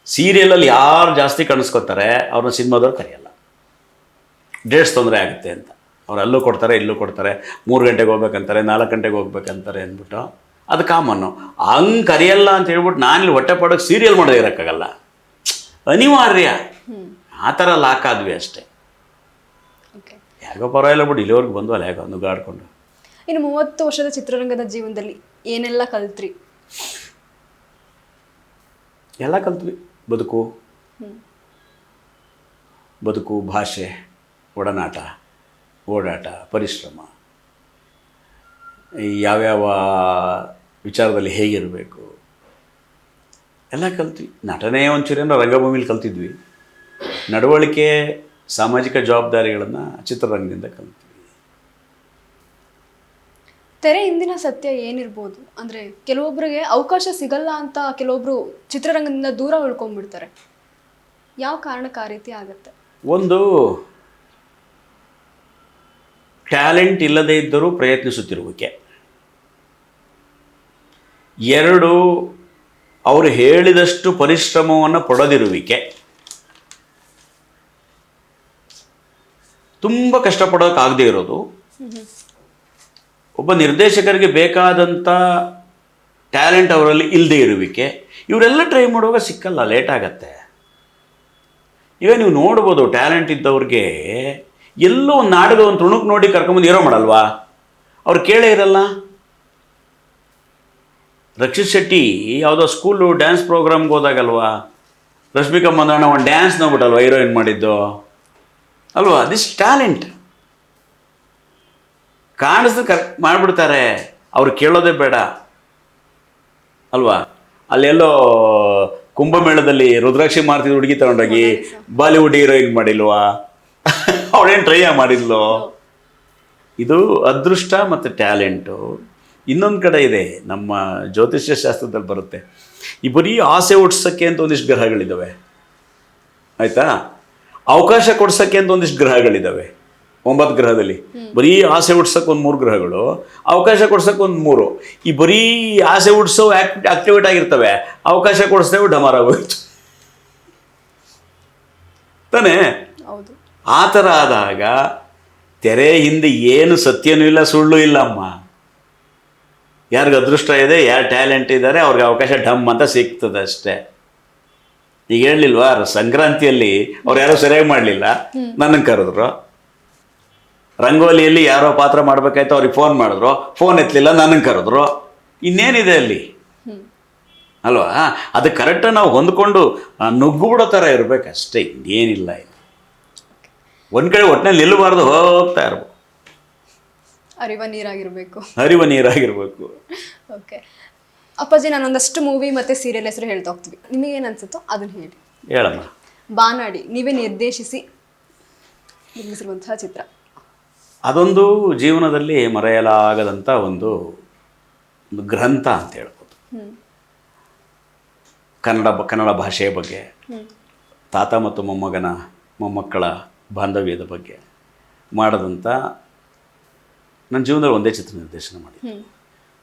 ಸೀರಿಯಲಲ್ಲಿ ಯಾರು ಜಾಸ್ತಿ ಕಾಣಿಸ್ಕೊತಾರೆ ಅವ್ರನ್ನ ಸಿನಿಮಾದವ್ರು ಕರೆಯಲ್ಲ, ಡೇಟ್ಸ್ ತೊಂದರೆ ಆಗುತ್ತೆ ಅಂತ. ಅವ್ರು ಅಲ್ಲೂ ಕೊಡ್ತಾರೆ, ಇಲ್ಲೂ ಕೊಡ್ತಾರೆ, 3 ಗಂಟೆಗೆ ಹೋಗ್ಬೇಕಂತಾರೆ, 4 ಗಂಟೆಗೆ ಹೋಗ್ಬೇಕಂತಾರೆ ಅಂದ್ಬಿಟ್ಟು ಅದು ಕಾಮನ್ನು. ಹಂಗೆ ಕರೆಯಲ್ಲ ಅಂತ ಹೇಳ್ಬಿಟ್ಟು ನಾನಿಲ್ಲಿ ಹೊಟ್ಟೆ ಪಡೋಕ್ಕೆ ಸೀರಿಯಲ್ ಮಾಡದೇ ಇರೋಕ್ಕಾಗಲ್ಲ, ಅನಿವಾರ್ಯ. ಆ ಥರ ಲಾಕಾದ್ವಿ ಅಷ್ಟೇ. ಹೇಗೋ ಪರವಾಗಿಲ್ಲ ಬಿಟ್ಟು ಇಲ್ಲಿವರೆಗೂ ಬಂದ್ವಲ್ಲ, ಹೇಗೋ ನುಗ್ಗಾಡ್ಕೊಂಡು. ಇನ್ನು 30 ವರ್ಷದ ಚಿತ್ರರಂಗದ ಜೀವನದಲ್ಲಿ ಏನೆಲ್ಲ ಕಲ್ತ್ರಿ? ಎಲ್ಲ ಕಲ್ತ್ವಿ. ಬದುಕು, ಭಾಷೆ, ಒಡನಾಟ, ಓಡಾಟ, ಪರಿಶ್ರಮ, ಯಾವ್ಯಾವ ವಿಚಾರದಲ್ಲಿ ಹೇಗಿರಬೇಕು ಎಲ್ಲ ಕಲ್ತ್ವಿ. ನಟನೆ ಒಂಚೂರೇನೋ ರಂಗಭೂಮಿಲಿ ಕಲ್ತಿದ್ವಿ, ನಡವಳಿಕೆ, ಸಾಮಾಜಿಕ ಜವಾಬ್ದಾರಿಗಳನ್ನು ಚಿತ್ರರಂಗದಿಂದ ಕಲ್ತ್ವಿ. ತೆರೆ ಹಿಂದಿನ ಸತ್ಯ ಏನಿರ್ಬೋದು ಅಂದರೆ, ಕೆಲವೊಬ್ಬರಿಗೆ ಅವಕಾಶ ಸಿಗಲ್ಲ ಅಂತ ಕೆಲವೊಬ್ರು ಚಿತ್ರರಂಗದಿಂದ ದೂರ ಉಳ್ಕೊಂಡ್ಬಿಡ್ತಾರೆ. ಯಾವ ಕಾರಣಕ್ಕೆ ಆ ರೀತಿ ಆಗುತ್ತೆ? ಒಂದು ಟ್ಯಾಲೆಂಟ್ ಇಲ್ಲದೇ ಇದ್ದರೂ ಪ್ರಯತ್ನಿಸುತ್ತಿರುವಿಕೆ, 2 ಅವರು ಹೇಳಿದಷ್ಟು ಪರಿಶ್ರಮವನ್ನು ಪಡೋದಿರುವಿಕೆ. ತುಂಬ ಕಷ್ಟಪಡೋಕ್ಕಾಗದೇ ಇರೋದು. ಒಬ್ಬ ನಿರ್ದೇಶಕರಿಗೆ ಬೇಕಾದಂಥ ಟ್ಯಾಲೆಂಟ್ ಅವರಲ್ಲಿ ಇಲ್ಲದೆ ಇರುವಿಕೆ, ಇವರೆಲ್ಲ ಟ್ರೈ ಮಾಡುವಾಗ ಸಿಕ್ಕಲ್ಲ, ಲೇಟ್ ಆಗತ್ತೆ. ಈಗ ನೀವು ನೋಡ್ಬೋದು ಟ್ಯಾಲೆಂಟ್ ಇದ್ದವ್ರಿಗೆ ಎಲ್ಲೋ ಒಂದು ನಾಟಕ ಒಂದು ತುಣುಕು ನೋಡಿ ಕರ್ಕೊಂಬಂದು ಹೀರೋ ಮಾಡಲ್ವಾ, ಅವ್ರು ಕೇಳೇ ಇರಲ್ಲ. ರಕ್ಷಿತ್ ಶೆಟ್ಟಿ ಯಾವುದೋ ಸ್ಕೂಲು ಡ್ಯಾನ್ಸ್ ಪ್ರೋಗ್ರಾಮ್ಗೆ ಹೋದಾಗಲ್ವಾ ರಶ್ಮಿಕಾ ಮಂದಣ್ಣ ಒಂದು ಡ್ಯಾನ್ಸ್ ನೋಡ್ಬಿಟ್ಟಲ್ವ ಹೀರೋಯಿನ್ ಮಾಡಿದ್ದು ಅಲ್ವಾ. ದಿಸ್ ಟ್ಯಾಲೆಂಟ್ ಕಾಣಿಸ್ದು ಮಾಡಿಬಿಡ್ತಾರೆ, ಅವ್ರು ಕೇಳೋದೇ ಬೇಡ ಅಲ್ವಾ. ಅಲ್ಲೆಲ್ಲೋ ಕುಂಭಮೇಳದಲ್ಲಿ ರುದ್ರಾಕ್ಷಿ ಮಾರ್ತಿದ್ದು ಹುಡುಗಿ ತಗೊಂಡೋಗಿ ಬಾಲಿವುಡ್ ಹೀರೋಯಿನ್ ಮಾಡಿಲ್ವಾ, ಅವಳೇನು ಟ್ರೈ ಮಾಡಿದ್ಲು. ಇದು ಅದೃಷ್ಟ ಮತ್ತು ಟ್ಯಾಲೆಂಟು. ಇನ್ನೊಂದು ಕಡೆ ಇದೆ, ನಮ್ಮ ಜ್ಯೋತಿಷ್ಯ ಶಾಸ್ತ್ರದಲ್ಲಿ ಬರುತ್ತೆ, ಈ ಬರೀ ಆಸೆ ಹುಟ್ಸೋಕ್ಕೆ ಅಂತ ಒಂದಿಷ್ಟು ಗ್ರಹಗಳಿದ್ದಾವೆ ಆಯಿತಾ, ಅವಕಾಶ ಕೊಡ್ಸೋಕ್ಕೆ ಅಂತ ಒಂದಿಷ್ಟು ಗ್ರಹಗಳಿದ್ದಾವೆ. 9 ಗ್ರಹದಲ್ಲಿ ಬರೀ ಆಸೆ ಹುಡ್ಸೋಕೆ ಒಂದು 3 ಗ್ರಹಗಳು, ಅವಕಾಶ ಕೊಡ್ಸೋಕೆ ಒಂದು 3. ಈ ಬರೀ ಆಸೆ ಹುಡ್ಸೋ ಆಕ್ಟಿವೇಟ್ ಆಗಿರ್ತವೆ, ಅವಕಾಶ ಕೊಡಿಸ್ತೇವೆ ಡಮಾರಾಗೋಯ್ತು ತಾನೇ. ಹೌದು. ಆ ಥರ ಆದಾಗ ತೆರೆ ಹಿಂದೆ ಏನು ಸತ್ಯನೂ ಇಲ್ಲ ಸುಳ್ಳು ಇಲ್ಲಮ್ಮ. ಯಾರಿಗೆ ಅದೃಷ್ಟ ಇದೆ, ಯಾರು ಟ್ಯಾಲೆಂಟ್ ಇದ್ದಾರೆ ಅವ್ರಿಗೆ ಅವಕಾಶ ಡಮ್ ಅಂತ ಸಿಗ್ತದೆ ಅಷ್ಟೇ. ಈಗ ಹೇಳಲಿಲ್ವಾ ಸಂಕ್ರಾಂತಿಯಲ್ಲಿ ಅವ್ರು ಯಾರೋ ಸರಿಯಾಗಿ ಮಾಡಲಿಲ್ಲ, ನನಗೆ ಕರೆದ್ರು. ರಂಗೋಲಿಯಲ್ಲಿ ಯಾರೋ ಪಾತ್ರ ಮಾಡಬೇಕಾಯ್ತು, ಅವ್ರಿಗೆ ಫೋನ್ ಮಾಡಿದ್ರು, ಫೋನ್ ಎತ್ತಲಿಲ್ಲ, ನನಗೆ ಕರೆದ್ರು. ಇನ್ನೇನಿದೆ ಅಲ್ಲಿ ಅಲ್ವಾ. ಅದು ಕರೆಕ್ಟಾಗಿ ನಾವು ಹೊಂದ್ಕೊಂಡು ನುಗ್ಗು ಬಿಡೋ ಥರ ಇರಬೇಕಷ್ಟೇ, ಇನ್ನೇನಿಲ್ಲ. ಇಲ್ಲಿ ಒಂದು ಕಡೆ ಒಟ್ಟಿನಲ್ಲಿ ನಿಲ್ಲಬಾರ್ದು, ಹೋಗ್ತಾ ಇರ್ಬೋದು, ಹರಿವ ನೀರಾಗಿರ್ಬೇಕು. ಓಕೆ ಅಪ್ಪಾಜಿ, ನಾನೊಂದಷ್ಟು ಮೂವಿ ಮತ್ತು ಸೀರಿಯಲ್ ಹೆಸರು ಹೇಳ್ತಾ ಹೋಗ್ತೀವಿ, ನಿಮಗೇನು ಅನ್ಸುತ್ತೋ ಅದನ್ನು ಹೇಳಿ. ಹೇಳಮ್ಮ. ಬಾನಾಡಿ ನೀವೇ ನಿರ್ದೇಶಿಸಿ ನಿರ್ಮಿಸಿರುವಂತಹ ಚಿತ್ರ. ಅದೊಂದು ಜೀವನದಲ್ಲಿ ಮರೆಯಲಾಗದಂಥ ಒಂದು ಗ್ರಂಥ ಅಂತ ಹೇಳ್ಬೋದು. ಕನ್ನಡ ಭಾಷೆಯ ಬಗ್ಗೆ, ತಾತ ಮತ್ತು ಮೊಮ್ಮಕ್ಕಳ ಬಾಂಧವ್ಯದ ಬಗ್ಗೆ ಮಾಡಿದಂಥ ನನ್ನ ಜೀವನದಲ್ಲಿ ಒಂದೇ ಚಿತ್ರ ನಿರ್ದೇಶನ ಮಾಡಿದ್ದೆ.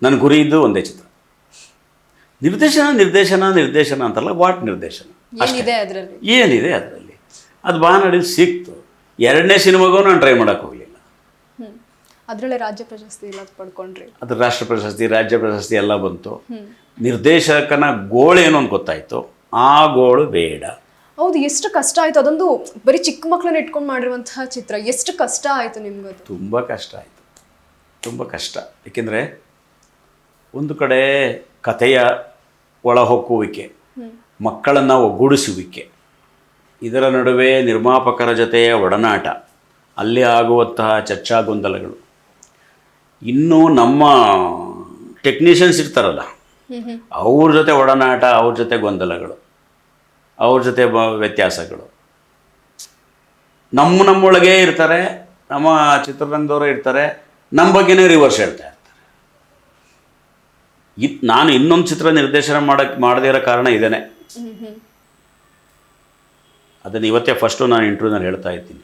ನನ್ನ ಗುರಿ ಇದ್ದು ಒಂದೇ ಚಿತ್ರ. ನಿರ್ದೇಶನ ಅಂತಲ್ಲ, ವಾಟ್ ನಿರ್ದೇಶನ ಏನಿದೆ ಅದರಲ್ಲಿ. ಅದು ಬಾನಾಡಿ ಸಿಕ್ತು. 2ನೇ ಸಿನಿಮಾಗೂ ನಾನು ಟ್ರೈ ಮಾಡೋಕ್ಕೆ ಹೋಗಲಿಲ್ಲ. ಅದರಲ್ಲೇ ರಾಜ್ಯ ಪ್ರಶಸ್ತಿ ಎಲ್ಲ ಪಡ್ಕೊಂಡ್ರಿ. ಅದು ರಾಷ್ಟ್ರ ಪ್ರಶಸ್ತಿ, ರಾಜ್ಯ ಪ್ರಶಸ್ತಿ ಎಲ್ಲ ಬಂತು. ನಿರ್ದೇಶಕನ ಗೋಳೇನು ಅಂತ ಗೊತ್ತಾಯಿತು, ಆ ಗೋಳು ಬೇಡ. ಹೌದು, ಎಷ್ಟು ಕಷ್ಟ ಆಯಿತು. ಅದೊಂದು ಬರೀ ಚಿಕ್ಕ ಮಕ್ಕಳನ್ನ ಇಟ್ಕೊಂಡು ಮಾಡಿರುವಂತಹ ಚಿತ್ರ, ಎಷ್ಟು ಕಷ್ಟ ಆಯಿತು ನಿಮ್ಗೆ? ತುಂಬ ಕಷ್ಟ ಆಯಿತು, ತುಂಬ ಕಷ್ಟ. ಏಕೆಂದರೆ ಒಂದು ಕಡೆ ಕಥೆಯ ಒಳಹೊಕ್ಕುವಿಕೆ, ಮಕ್ಕಳನ್ನು ಒಗ್ಗೂಡಿಸುವಿಕೆ, ಇದರ ನಡುವೆ ನಿರ್ಮಾಪಕರ ಜೊತೆಯ ಒಡನಾಟ, ಅಲ್ಲಿ ಆಗುವಂತಹ ಚರ್ಚಾ ಗೊಂದಲಗಳು, ಇನ್ನೂ ನಮ್ಮ ಟೆಕ್ನಿಷಿಯನ್ಸ್ ಇರ್ತಾರಲ್ಲ ಅವ್ರ ಜೊತೆ ಒಡನಾಟ, ಅವ್ರ ಜೊತೆ ಗೊಂದಲಗಳು, ಅವ್ರ ಜೊತೆ ವ್ಯತ್ಯಾಸಗಳು, ನಮ್ಮೊಳಗೆ ಇರ್ತಾರೆ, ನಮ್ಮ ಚಿತ್ರರಂಗದವರೇ ಇರ್ತಾರೆ, ನಮ್ಮ ಬಗ್ಗೆನೇ ರಿವರ್ಸ್ ಹೇಳ್ತಾ ಇರ್ತಾರೆ. ನಾನು ಇನ್ನೊಂದು ಚಿತ್ರ ನಿರ್ದೇಶನ ಮಾಡದೇ ಇರೋ ಕಾರಣ ಇದೇನೆ. ಅದನ್ನು ಇವತ್ತೇ ಫಸ್ಟು ನಾನು ಇಂಟರ್ವ್ಯೂನಲ್ಲಿ ಹೇಳ್ತಾ ಇದ್ದೀನಿ.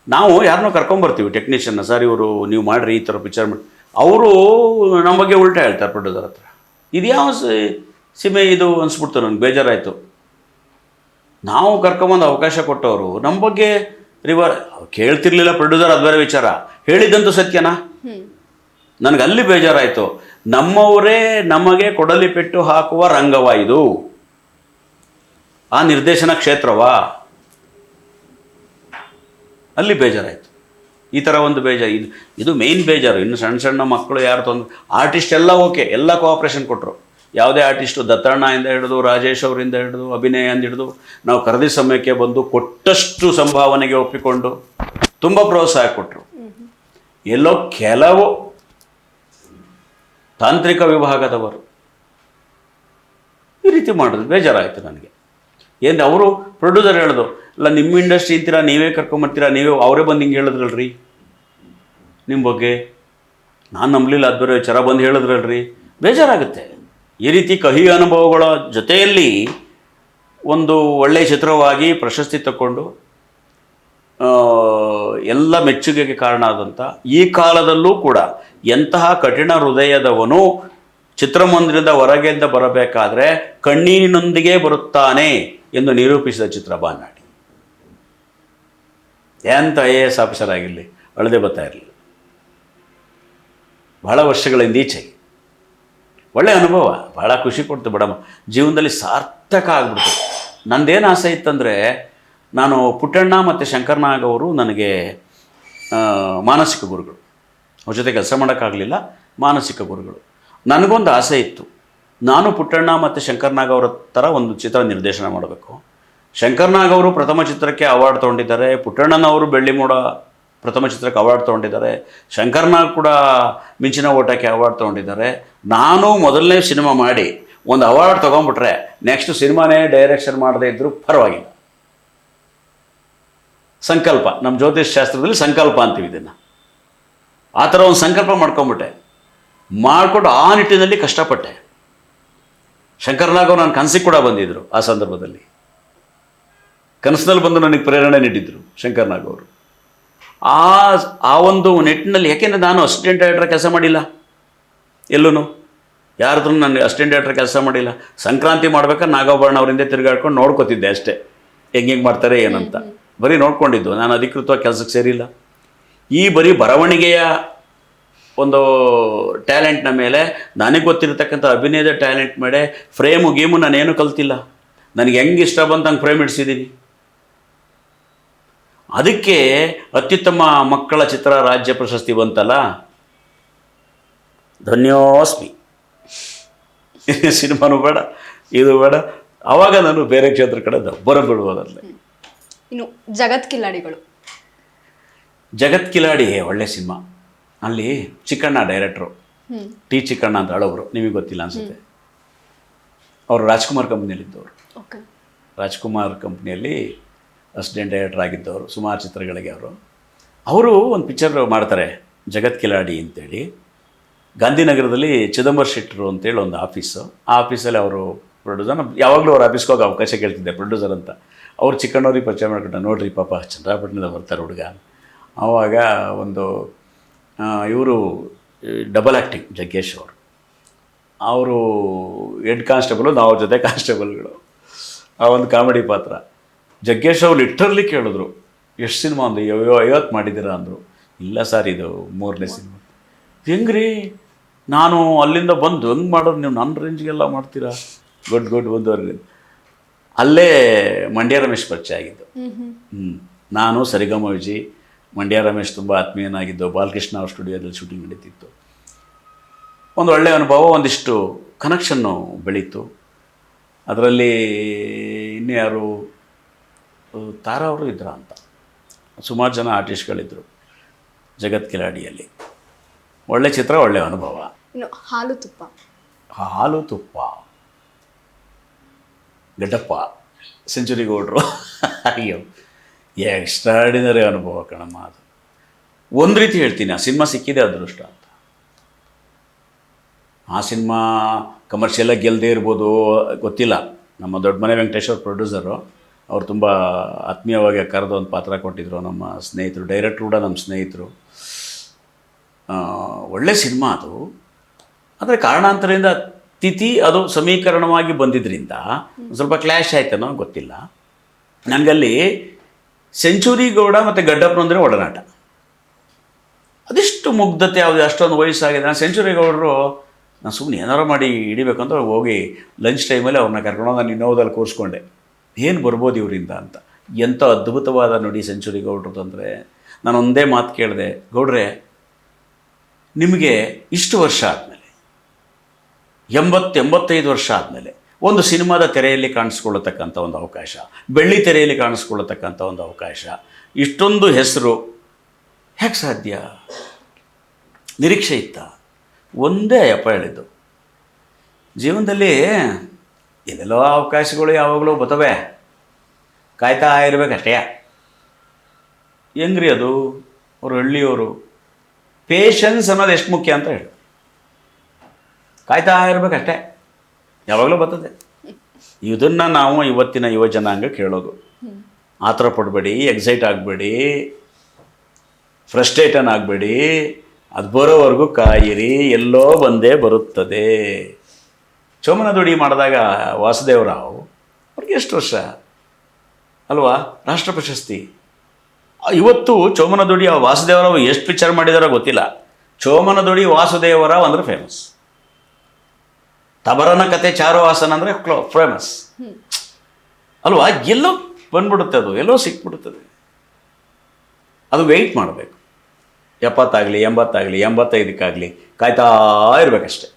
ನಾವು ಯಾರನ್ನೋ ಕರ್ಕೊಂಬರ್ತೀವಿ ಟೆಕ್ನಿಷಿಯನ್ನ, ಸರ್ ಇವರು ನೀವು ಮಾಡಿರಿ ಈ ಥರ ಪಿಕ್ಚರ್ ಮಾಡಿ, ಅವರು ನಮ್ಮ ಬಗ್ಗೆ ಉಲ್ಟಾ ಹೇಳ್ತಾರೆ ಪ್ರೊಡ್ಯೂಸರ್ ಹತ್ರ. ಇದು ಯಾವ ಸಿಮೆ ಇದು ಅನಿಸ್ಬಿಡ್ತು, ನನಗೆ ಬೇಜಾರಾಯಿತು. ನಾವು ಕರ್ಕೊಂಬಂದು ಅವಕಾಶ ಕೊಟ್ಟವರು ನಮ್ಮ ಬಗ್ಗೆ ಕೇಳ್ತಿರ್ಲಿಲ್ಲ ಪ್ರೊಡ್ಯೂಸರ್, ಅದು ಬೇರೆ ವಿಚಾರ. ಹೇಳಿದ್ದಂತೂ ಸತ್ಯನಾ? ನನಗೆ ಅಲ್ಲಿ ಬೇಜಾರಾಯಿತು. ನಮ್ಮವರೇ ನಮಗೆ ಕೊಡಲಿ ಪೆಟ್ಟು ಹಾಕುವ ರಂಗವ ಇದು, ಆ ನಿರ್ದೇಶನ ಕ್ಷೇತ್ರವಾ? ಅಲ್ಲಿ ಬೇಜಾರಾಯಿತು. ಈ ಥರ ಒಂದು ಬೇಜಾರು, ಇದು ಮೇಯ್ನ್ ಬೇಜಾರು. ಇನ್ನು ಸಣ್ಣ ಮಕ್ಕಳು ಯಾರು ಆರ್ಟಿಸ್ಟ್ ಎಲ್ಲ ಓಕೆ, ಎಲ್ಲ ಕೋಆಪ್ರೇಷನ್ ಕೊಟ್ಟರು. ಯಾವುದೇ ಆರ್ಟಿಸ್ಟು ದತ್ತಣ್ಣಯಿಂದ ಹಿಡಿದು ರಾಜೇಶ್ ಅವರಿಂದ ಹಿಡಿದು ಅಭಿನಯಿಂದ ಹಿಡಿದು ನಾವು ಕರೆದ ಸಮಯಕ್ಕೆ ಬಂದು ಕೊಟ್ಟಷ್ಟು ಸಂಭಾವನೆಗೆ ಒಪ್ಪಿಕೊಂಡು ತುಂಬ ಪ್ರೋತ್ಸಾಹ ಕೊಟ್ಟರು. ಎಲ್ಲೋ ಕೆಲವು ತಾಂತ್ರಿಕ ವಿಭಾಗದವರು ಈ ರೀತಿ ಮಾಡಿದ್ರು, ಬೇಜಾರಾಯಿತು ನನಗೆ. ಏನು ಅವರು ಪ್ರೊಡ್ಯೂಸರ್ ಹೇಳೋದು, ಅಲ್ಲ ನಿಮ್ಮ ಇಂಡಸ್ಟ್ರಿ ಅಂತೀರಾ, ನೀವೇ ಕರ್ಕೊಂಬರ್ತೀರಾ, ನೀವೇ ಅವರೇ ಬಂದು ಹಿಂಗೆ ಹೇಳಿದ್ರಲ್ರಿ ನಿಮ್ಮ ಬಗ್ಗೆ. ನಾನು ನಂಬಲಿಲ್ಲ, ಅದು ಬೇರೆ ವಿಚಾರ ಬಂದು ಹೇಳಿದ್ರಲ್ರಿ. ಬೇಜಾರಾಗುತ್ತೆ. ಈ ರೀತಿ ಕಹಿ ಅನುಭವಗಳ ಜೊತೆಯಲ್ಲಿ ಒಂದು ಒಳ್ಳೆಯ ಚಿತ್ರವಾಗಿ ಪ್ರಶಸ್ತಿ ತಗೊಂಡು ಎಲ್ಲ ಮೆಚ್ಚುಗೆಗೆ ಕಾರಣ ಆದಂಥ ಈ ಕಾಲದಲ್ಲೂ ಕೂಡ ಎಂತಹ ಕಠಿಣ ಹೃದಯದವನು ಚಿತ್ರಮಂದಿರದ ಹೊರಗೆಂದ ಬರಬೇಕಾದ್ರೆ ಕಣ್ಣೀರಿನೊಂದಿಗೆ ಬರುತ್ತಾನೆ ಎಂದು ನಿರೂಪಿಸಿದ ಚಿತ್ರ ಬಾನಾಡಿ. ಎಂಥ IAS ಆಫೀಸರ್ ಆಗಿರಲಿ ಅಳದೆ ಬರ್ತಾ ಇರಲಿಲ್ಲ. ಬಹಳ ವರ್ಷಗಳಿಂದ ಈಚೆಗೆ ಒಳ್ಳೆಯ ಅನುಭವ, ಭಾಳ ಖುಷಿ ಕೊಡ್ತು ಬಿಡಮ್ಮ. ಜೀವನದಲ್ಲಿ ಸಾರ್ಥಕ ಆಗ್ಬಿಡ್ತು. ನಂದೇನು ಆಸೆ ಇತ್ತಂದರೆ, ನಾನು ಪುಟ್ಟಣ್ಣ ಮತ್ತು ಶಂಕರ್ನಾಗ್ ಅವರು ನನಗೆ ಮಾನಸಿಕ ಗುರುಗಳು. ಅವ್ರ ಜೊತೆ ಕೆಲಸ ಮಾಡೋಕ್ಕಾಗಲಿಲ್ಲ, ಮಾನಸಿಕ ಗುರುಗಳು. ನನಗೊಂದು ಆಸೆ ಇತ್ತು, ನಾನು ಪುಟ್ಟಣ್ಣ ಮತ್ತು ಶಂಕರ್ನಾಗ್ ಅವರ ಥರ ಒಂದು ಚಿತ್ರ ನಿರ್ದೇಶನ ಮಾಡಬೇಕು. ಶಂಕರ್ನಾಗ್ ಅವರು ಪ್ರಥಮ ಚಿತ್ರಕ್ಕೆ ಅವಾರ್ಡ್ ತೊಗೊಂಡಿದ್ದಾರೆ, ಪುಟ್ಟಣ್ಣನವರು ಬೆಳ್ಳಿ ಮೋಡ ಪ್ರಥಮ ಚಿತ್ರಕ್ಕೆ ಅವಾರ್ಡ್ ತೊಗೊಂಡಿದ್ದಾರೆ, ಶಂಕರ್ನಾಗ್ ಕೂಡ ಮಿಂಚಿನ ಓಟಕ್ಕೆ ಅವಾರ್ಡ್ ತೊಗೊಂಡಿದ್ದಾರೆ. ನಾನು ಮೊದಲನೇ ಸಿನಿಮಾ ಮಾಡಿ ಒಂದು ಅವಾರ್ಡ್ ತೊಗೊಂಡ್ಬಿಟ್ರೆ ನೆಕ್ಸ್ಟ್ ಸಿನಿಮಾನೇ ಡೈರೆಕ್ಷನ್ ಮಾಡದೇ ಇದ್ದರೂ ಪರವಾಗಿಲ್ಲ. ಸಂಕಲ್ಪ, ನಮ್ಮ ಜ್ಯೋತಿಷ್ ಶಾಸ್ತ್ರದಲ್ಲಿ ಸಂಕಲ್ಪ ಅಂತೀವಿ ಇದನ್ನು. ಆ ಥರ ಒಂದು ಸಂಕಲ್ಪ ಮಾಡ್ಕೊಂಬಿಟ್ಟೆ. ಮಾಡಿಕೊಂಡು ಆ ನಿಟ್ಟಿನಲ್ಲಿ ಕಷ್ಟಪಟ್ಟೆ. ಶಂಕರ್ನಾಗ್ ಅವರು ನನ್ನ ಕನಸಿಗೆ ಕೂಡ ಬಂದಿದ್ದರು. ಆ ಸಂದರ್ಭದಲ್ಲಿ ಕನಸಿನಲ್ಲಿ ಬಂದು ನನಗೆ ಪ್ರೇರಣೆ ನೀಡಿದ್ರು ಶಂಕರ್ನಾಗ್ ಅವರು. ಆ ಒಂದು ನಿಟ್ಟಿನಲ್ಲಿ, ಯಾಕೆಂದರೆ ನಾನು ಅಸಿಸ್ಟೆಂಟ್ ಡೈರೆಕ್ಟರ್ ಕೆಲಸ ಮಾಡಿಲ್ಲ, ಎಲ್ಲೂ ಯಾರದ್ರೂ ನಾನು ಅಸಿಸ್ಟೆಂಟ್ ಡೈರೆಕ್ಟರ್ ಕೆಲಸ ಮಾಡಿಲ್ಲ. ಸಂಕ್ರಾಂತಿ ಮಾಡ್ಬೇಕಾದ್ರೆ ನಾಗಾಭರಣ ಅವರಿಂದ ತಿರುಗಾಡ್ಕೊಂಡು ನೋಡ್ಕೋತಿದ್ದೆ ಅಷ್ಟೇ, ಹೆಂಗೆ ಮಾಡ್ತಾರೆ ಏನಂತ ಬರೀ ನೋಡ್ಕೊಂಡಿದ್ದು. ನಾನು ಅಧಿಕೃತವಾಗಿ ಕೆಲಸಕ್ಕೆ ಸೇರಿಲ್ಲ. ಈ ಬರೀ ಬರವಣಿಗೆಯ ಒಂದು ಟ್ಯಾಲೆಂಟ್ನ ಮೇಲೆ, ನನಗೆ ಗೊತ್ತಿರತಕ್ಕಂಥ ಅಭಿನಯದ ಟ್ಯಾಲೆಂಟ್ ಮೇಲೆ ಫ್ರೇಮು ಗೇಮು ನಾನೇನು ಕಲ್ತಿಲ್ಲ. ನನಗೆ ಹೆಂಗೆ ಇಷ್ಟ ಬಂತು ಹಂಗೆ ಫ್ರೇಮ್ ಇಡಿಸಿದ್ದೀನಿ. ಅದಕ್ಕೆ ಅತ್ಯುತ್ತಮ ಮಕ್ಕಳ ಚಿತ್ರ ರಾಜ್ಯ ಪ್ರಶಸ್ತಿ ಬಂತಲ್ಲ, ಧನ್ಯೋಸ್ಮಿ. ಸಿನಿಮಾನು ಬೇಡ, ಇದು ಬೇಡ. ಆವಾಗ ನಾನು ಬೇರೆ ಕ್ಷೇತ್ರ ಕಡೆ ಬರಬಿಡುವುದಲ್ಲೇ. ಇನ್ನು ಜಗತ್ ಕಿಲಾಡಿಗಳು. ಜಗತ್ ಕಿಲಾಡಿ ಒಳ್ಳೆ ಸಿನಿಮಾ. ಅಲ್ಲಿ ಚಿಕ್ಕಣ್ಣ ಡೈರೆಕ್ಟ್ರು, ಟಿ ಚಿಕ್ಕಣ್ಣ ಅಂತ ಹೇಳೋರು, ನಿಮಗೆ ಗೊತ್ತಿಲ್ಲ ಅನಿಸುತ್ತೆ. ಅವರು ರಾಜ್ಕುಮಾರ್ ಕಂಪ್ನಿಯಲ್ಲಿದ್ದವರು. ರಾಜ್ಕುಮಾರ್ ಕಂಪ್ನಿಯಲ್ಲಿ ಅಸಿಸ್ಟೆಂಟ್ ಡೈರೆಕ್ಟರ್ ಆಗಿದ್ದವರು ಸುಮಾರು ಚಿತ್ರಗಳಿಗೆ. ಅವರು ಒಂದು ಪಿಕ್ಚರ್ ಮಾಡ್ತಾರೆ, ಜಗತ್ ಕಿಲಾಡಿ ಅಂತೇಳಿ. ಗಾಂಧಿನಗರದಲ್ಲಿ ಚಿದಂಬರ ಶೆಟ್ಟರು ಅಂತೇಳಿ ಒಂದು ಆಫೀಸು. ಆ ಆಫೀಸಲ್ಲಿ ಅವರು ಪ್ರೊಡ್ಯೂಸರ್. ಯಾವಾಗಲೂ ಅವ್ರ ಆಫೀಸ್ಗೆ ಹೋಗಿ ಅವಕಾಶ ಕೇಳ್ತಿದ್ದೆ, ಪ್ರೊಡ್ಯೂಸರ್ ಅಂತ. ಅವ್ರು ಚಿಕ್ಕಣ್ಣವ್ರಿಗೆ ಪರಿಚಯ ಮಾಡ್ಕೊಂಡ, ನೋಡ್ರಿ ಪಾಪ ಚಂದ್ರಾಪಟ್ಟಣದಿಂದ ಬರ್ತಾರೆ ಹುಡುಗ. ಆವಾಗ ಒಂದು ಇವರು ಡಬಲ್ ಆ್ಯಕ್ಟಿಂಗ್, ಜಗ್ಗೇಶ್ ಅವರು ಹೆಡ್ ಕಾನ್ಸ್ಟೇಬಲು, ನಾವು ಜೊತೆ ಕಾನ್ಸ್ಟೇಬಲ್ಗಳು. ಆ ಒಂದು ಕಾಮಿಡಿ ಪಾತ್ರ. ಜಗ್ಗೇಶ್ ಅವ್ರು ಲಿಟ್ರಲಿ ಕೇಳಿದ್ರು, ಎಷ್ಟು ಸಿನಿಮಾ ಅಂದು? 50 ಮಾಡಿದ್ದೀರಾ ಅಂದರು. ಇಲ್ಲ ಸರ್, ಇದು 3ನೇ ಸಿನಿಮಾ. ಹೆಂಗ್ರಿ, ನಾನು ಅಲ್ಲಿಂದ ಬಂದು ಹೆಂಗೆ ಮಾಡೋದು ನೀವು? ನನ್ನ ರೇಂಜ್ಗೆಲ್ಲ ಮಾಡ್ತೀರಾ? ಗುಡ್ ಬಂದವ್ರಿಗೆ. ಅಲ್ಲೇ ಮಂಡ್ಯ ರಮೇಶ್ ಪರಿಚಯ ಆಗಿದ್ದು. ನಾನು ಸರಿಗಮ ವಿಜಿ, ಮಂಡ್ಯ ರಮೇಶ್ ತುಂಬ ಆತ್ಮೀಯನಾಗಿದ್ದು. ಬಾಲಕೃಷ್ಣ ಅವ್ರ ಸ್ಟುಡಿಯೋದಲ್ಲಿ ಶೂಟಿಂಗ್ ನಡೀತಿತ್ತು. ಒಂದು ಒಳ್ಳೆಯ ಅನುಭವ, ಒಂದಿಷ್ಟು ಕನೆಕ್ಷನ್ನು ಬೆಳೀತು. ಅದರಲ್ಲಿ ಇನ್ನೂ ಯಾರು, ತಾರಾ ಅವರು ಇದ್ರ ಅಂತ, ಸುಮಾರು ಜನ ಆರ್ಟಿಸ್ಟ್ಗಳಿದ್ದರು ಜಗತ್ ಕಿಲಾಡಿಯಲ್ಲಿ. ಒಳ್ಳೆ ಚಿತ್ರ, ಒಳ್ಳೆಯ ಅನುಭವ. ಇನ್ನು ಹಾಲು ತುಪ್ಪ. ಹಾಲು ತುಪ್ಪ, ಗಡ್ಡಪ್ಪ, ಸೆಂಚುರಿ ಗೌಡ್ರು. ಅಯ್ಯೋ, ಎಕ್ಸ್ಟ್ರಾಡಿನರಿ ಅನುಭವ ಕಣಮ್ಮ ಅದು. ಒಂದು ರೀತಿ ಹೇಳ್ತೀನಿ, ಆ ಸಿನಿಮಾ ಸಿಕ್ಕಿದೆ ಅದೃಷ್ಟ ಅಂತ. ಆ ಸಿನಿಮಾ ಕಮರ್ಷಿಯಲಾಗಿ ಗೆಲ್ಲದೆ ಇರ್ಬೋದು, ಗೊತ್ತಿಲ್ಲ. ನಮ್ಮ ದೊಡ್ಡ ಮನೆ ವೆಂಕಟೇಶ್ವರ ಪ್ರೊಡ್ಯೂಸರು, ಅವ್ರು ತುಂಬ ಆತ್ಮೀಯವಾಗಿ ಕರೆದು ಒಂದು ಪಾತ್ರ ಕೊಟ್ಟಿದ್ದರು. ನಮ್ಮ ಸ್ನೇಹಿತರು, ಡೈರೆಕ್ಟ್ರು ಕೂಡ ನಮ್ಮ ಸ್ನೇಹಿತರು. ಒಳ್ಳೆ ಸಿನಿಮಾ ಅದು. ಆದರೆ ಕಾರಣಾಂತರದಿಂದ ತಿಥಿ ಅದು ಸಮೀಕರಣವಾಗಿ ಬಂದಿದ್ದರಿಂದ ಸ್ವಲ್ಪ ಕ್ಲ್ಯಾಶ್ ಆಯ್ತನೋ ಗೊತ್ತಿಲ್ಲ. ನನಗಲ್ಲಿ ಸೆಂಚುರಿ ಗೌಡ ಮತ್ತು ಗಡ್ಡಪ್ಪನ ಅಂದರೆ ಒಡನಾಟ. ಅದಿಷ್ಟು ಮುಗ್ಧತೆ, ಯಾವುದು ಅಷ್ಟೊಂದು ವಯಸ್ಸಾಗಿದೆ. ನಾನು ಸೆಂಚುರಿ ಗೌಡರು, ನಾನು ಸುಮ್ಮನೆ ಏನಾರು ಮಾಡಿ ಹಿಡಿಬೇಕಂತ ಹೋಗಿ ಲಂಚ್ ಟೈಮಲ್ಲಿ ಅವ್ರನ್ನ ಕರ್ಕೊಂಡು ನಾನು ಇನ್ನೋದಲ್ಲಿ ಕೂರಿಸ್ಕೊಂಡೆ, ಏನು ಬರ್ಬೋದು ಇವರಿಂದ ಅಂತ. ಎಂಥ ಅದ್ಭುತವಾದ ನುಡಿ ಸೆಂಚುರಿ ಗೌಡ್ರದ್ದು ಅಂದರೆ, ನಾನು ಒಂದೇ ಮಾತು ಕೇಳಿದೆ, ಗೌಡ್ರೆ ನಿಮಗೆ ಇಷ್ಟು ವರ್ಷ ಆದಮೇಲೆ, 80-85 ವರ್ಷ ಆದಮೇಲೆ ಒಂದು ಸಿನಿಮಾದ ತೆರೆಯಲ್ಲಿ ಕಾಣಿಸ್ಕೊಳ್ಳತಕ್ಕಂಥ ಒಂದು ಅವಕಾಶ, ಬೆಳ್ಳಿ ತೆರೆಯಲ್ಲಿ ಕಾಣಿಸ್ಕೊಳ್ಳತಕ್ಕಂಥ ಒಂದು ಅವಕಾಶ, ಇಷ್ಟೊಂದು ಹೆಸರು ಹೇಗೆ ಸಾಧ್ಯ? ನಿರೀಕ್ಷೆ ಇತ್ತ? ಒಂದೇ ಅಪ್ಪ ಹೇಳಿದ್ದು, ಜೀವನದಲ್ಲಿ ಎಲ್ಲೆಲ್ಲೋ ಅವಕಾಶಗಳು ಯಾವಾಗಲೂ ಬರ್ತವೆ, ಕಾಯ್ತಾ ಇರಬೇಕಷ್ಟೇ. ಹೆಂಗ್ರಿ ಅದು? ಅವರು ಹಳ್ಳಿಯವರು. ಪೇಷನ್ಸ್ ಅನ್ನೋದು ಎಷ್ಟು ಮುಖ್ಯ ಅಂತ ಹೇಳಿ, ಕಾಯ್ತಾ ಇರಬೇಕಷ್ಟೇ, ಯಾವಾಗಲೂ ಬರ್ತದೆ. ಇದನ್ನು ನಾವು ಇವತ್ತಿನ ಯುವ ಜನಾಂಗ ಕೇಳೋದು. ಆತರ ಪಡಬೇಡಿ, ಎಕ್ಸೈಟ್ ಆಗಬೇಡಿ, ಫ್ರಸ್ಟ್ರೇಟನ್ ಆಗಬೇಡಿ, ಅದು ಬರೋವರೆಗೂ ಕಾಯಿರಿ, ಎಲ್ಲೋ ಬಂದೇ ಬರುತ್ತದೆ. ಚೋಮನದುಡಿ ಮಾಡಿದಾಗ ವಾಸುದೇವರಾವ್ ಅವ್ರಿಗೆ ಎಷ್ಟು ವರ್ಷ ಅಲ್ವಾ, ರಾಷ್ಟ್ರ ಪ್ರಶಸ್ತಿ. ಇವತ್ತು ಚೋಮನದುಡಿ ವಾಸುದೇವರಾವ್ ಎಷ್ಟು ಪಿಕ್ಚರ್ ಮಾಡಿದಾರೋ ಗೊತ್ತಿಲ್ಲ, ಚೋಮನದುಡಿ ವಾಸುದೇವರಾವ್ ಅಂದರೆ ಫೇಮಸ್. ತಬರನ ಕತೆ ಚಾರುಹಾಸನ್ ಅಂದರೆ ಫೇಮಸ್ ಅಲ್ವಾ, ಎಲ್ಲೋ ಬಂದ್ಬಿಡುತ್ತೆ, ಅದು ಎಲ್ಲೋ ಸಿಕ್ಬಿಡುತ್ತದೆ. ಅದು ವೆಯ್ಟ್ ಮಾಡಬೇಕು, 70 ಆಗಲಿ 80 ಆಗಲಿ 85 ಕಾಯ್ತಾ ಇರಬೇಕಷ್ಟೆ.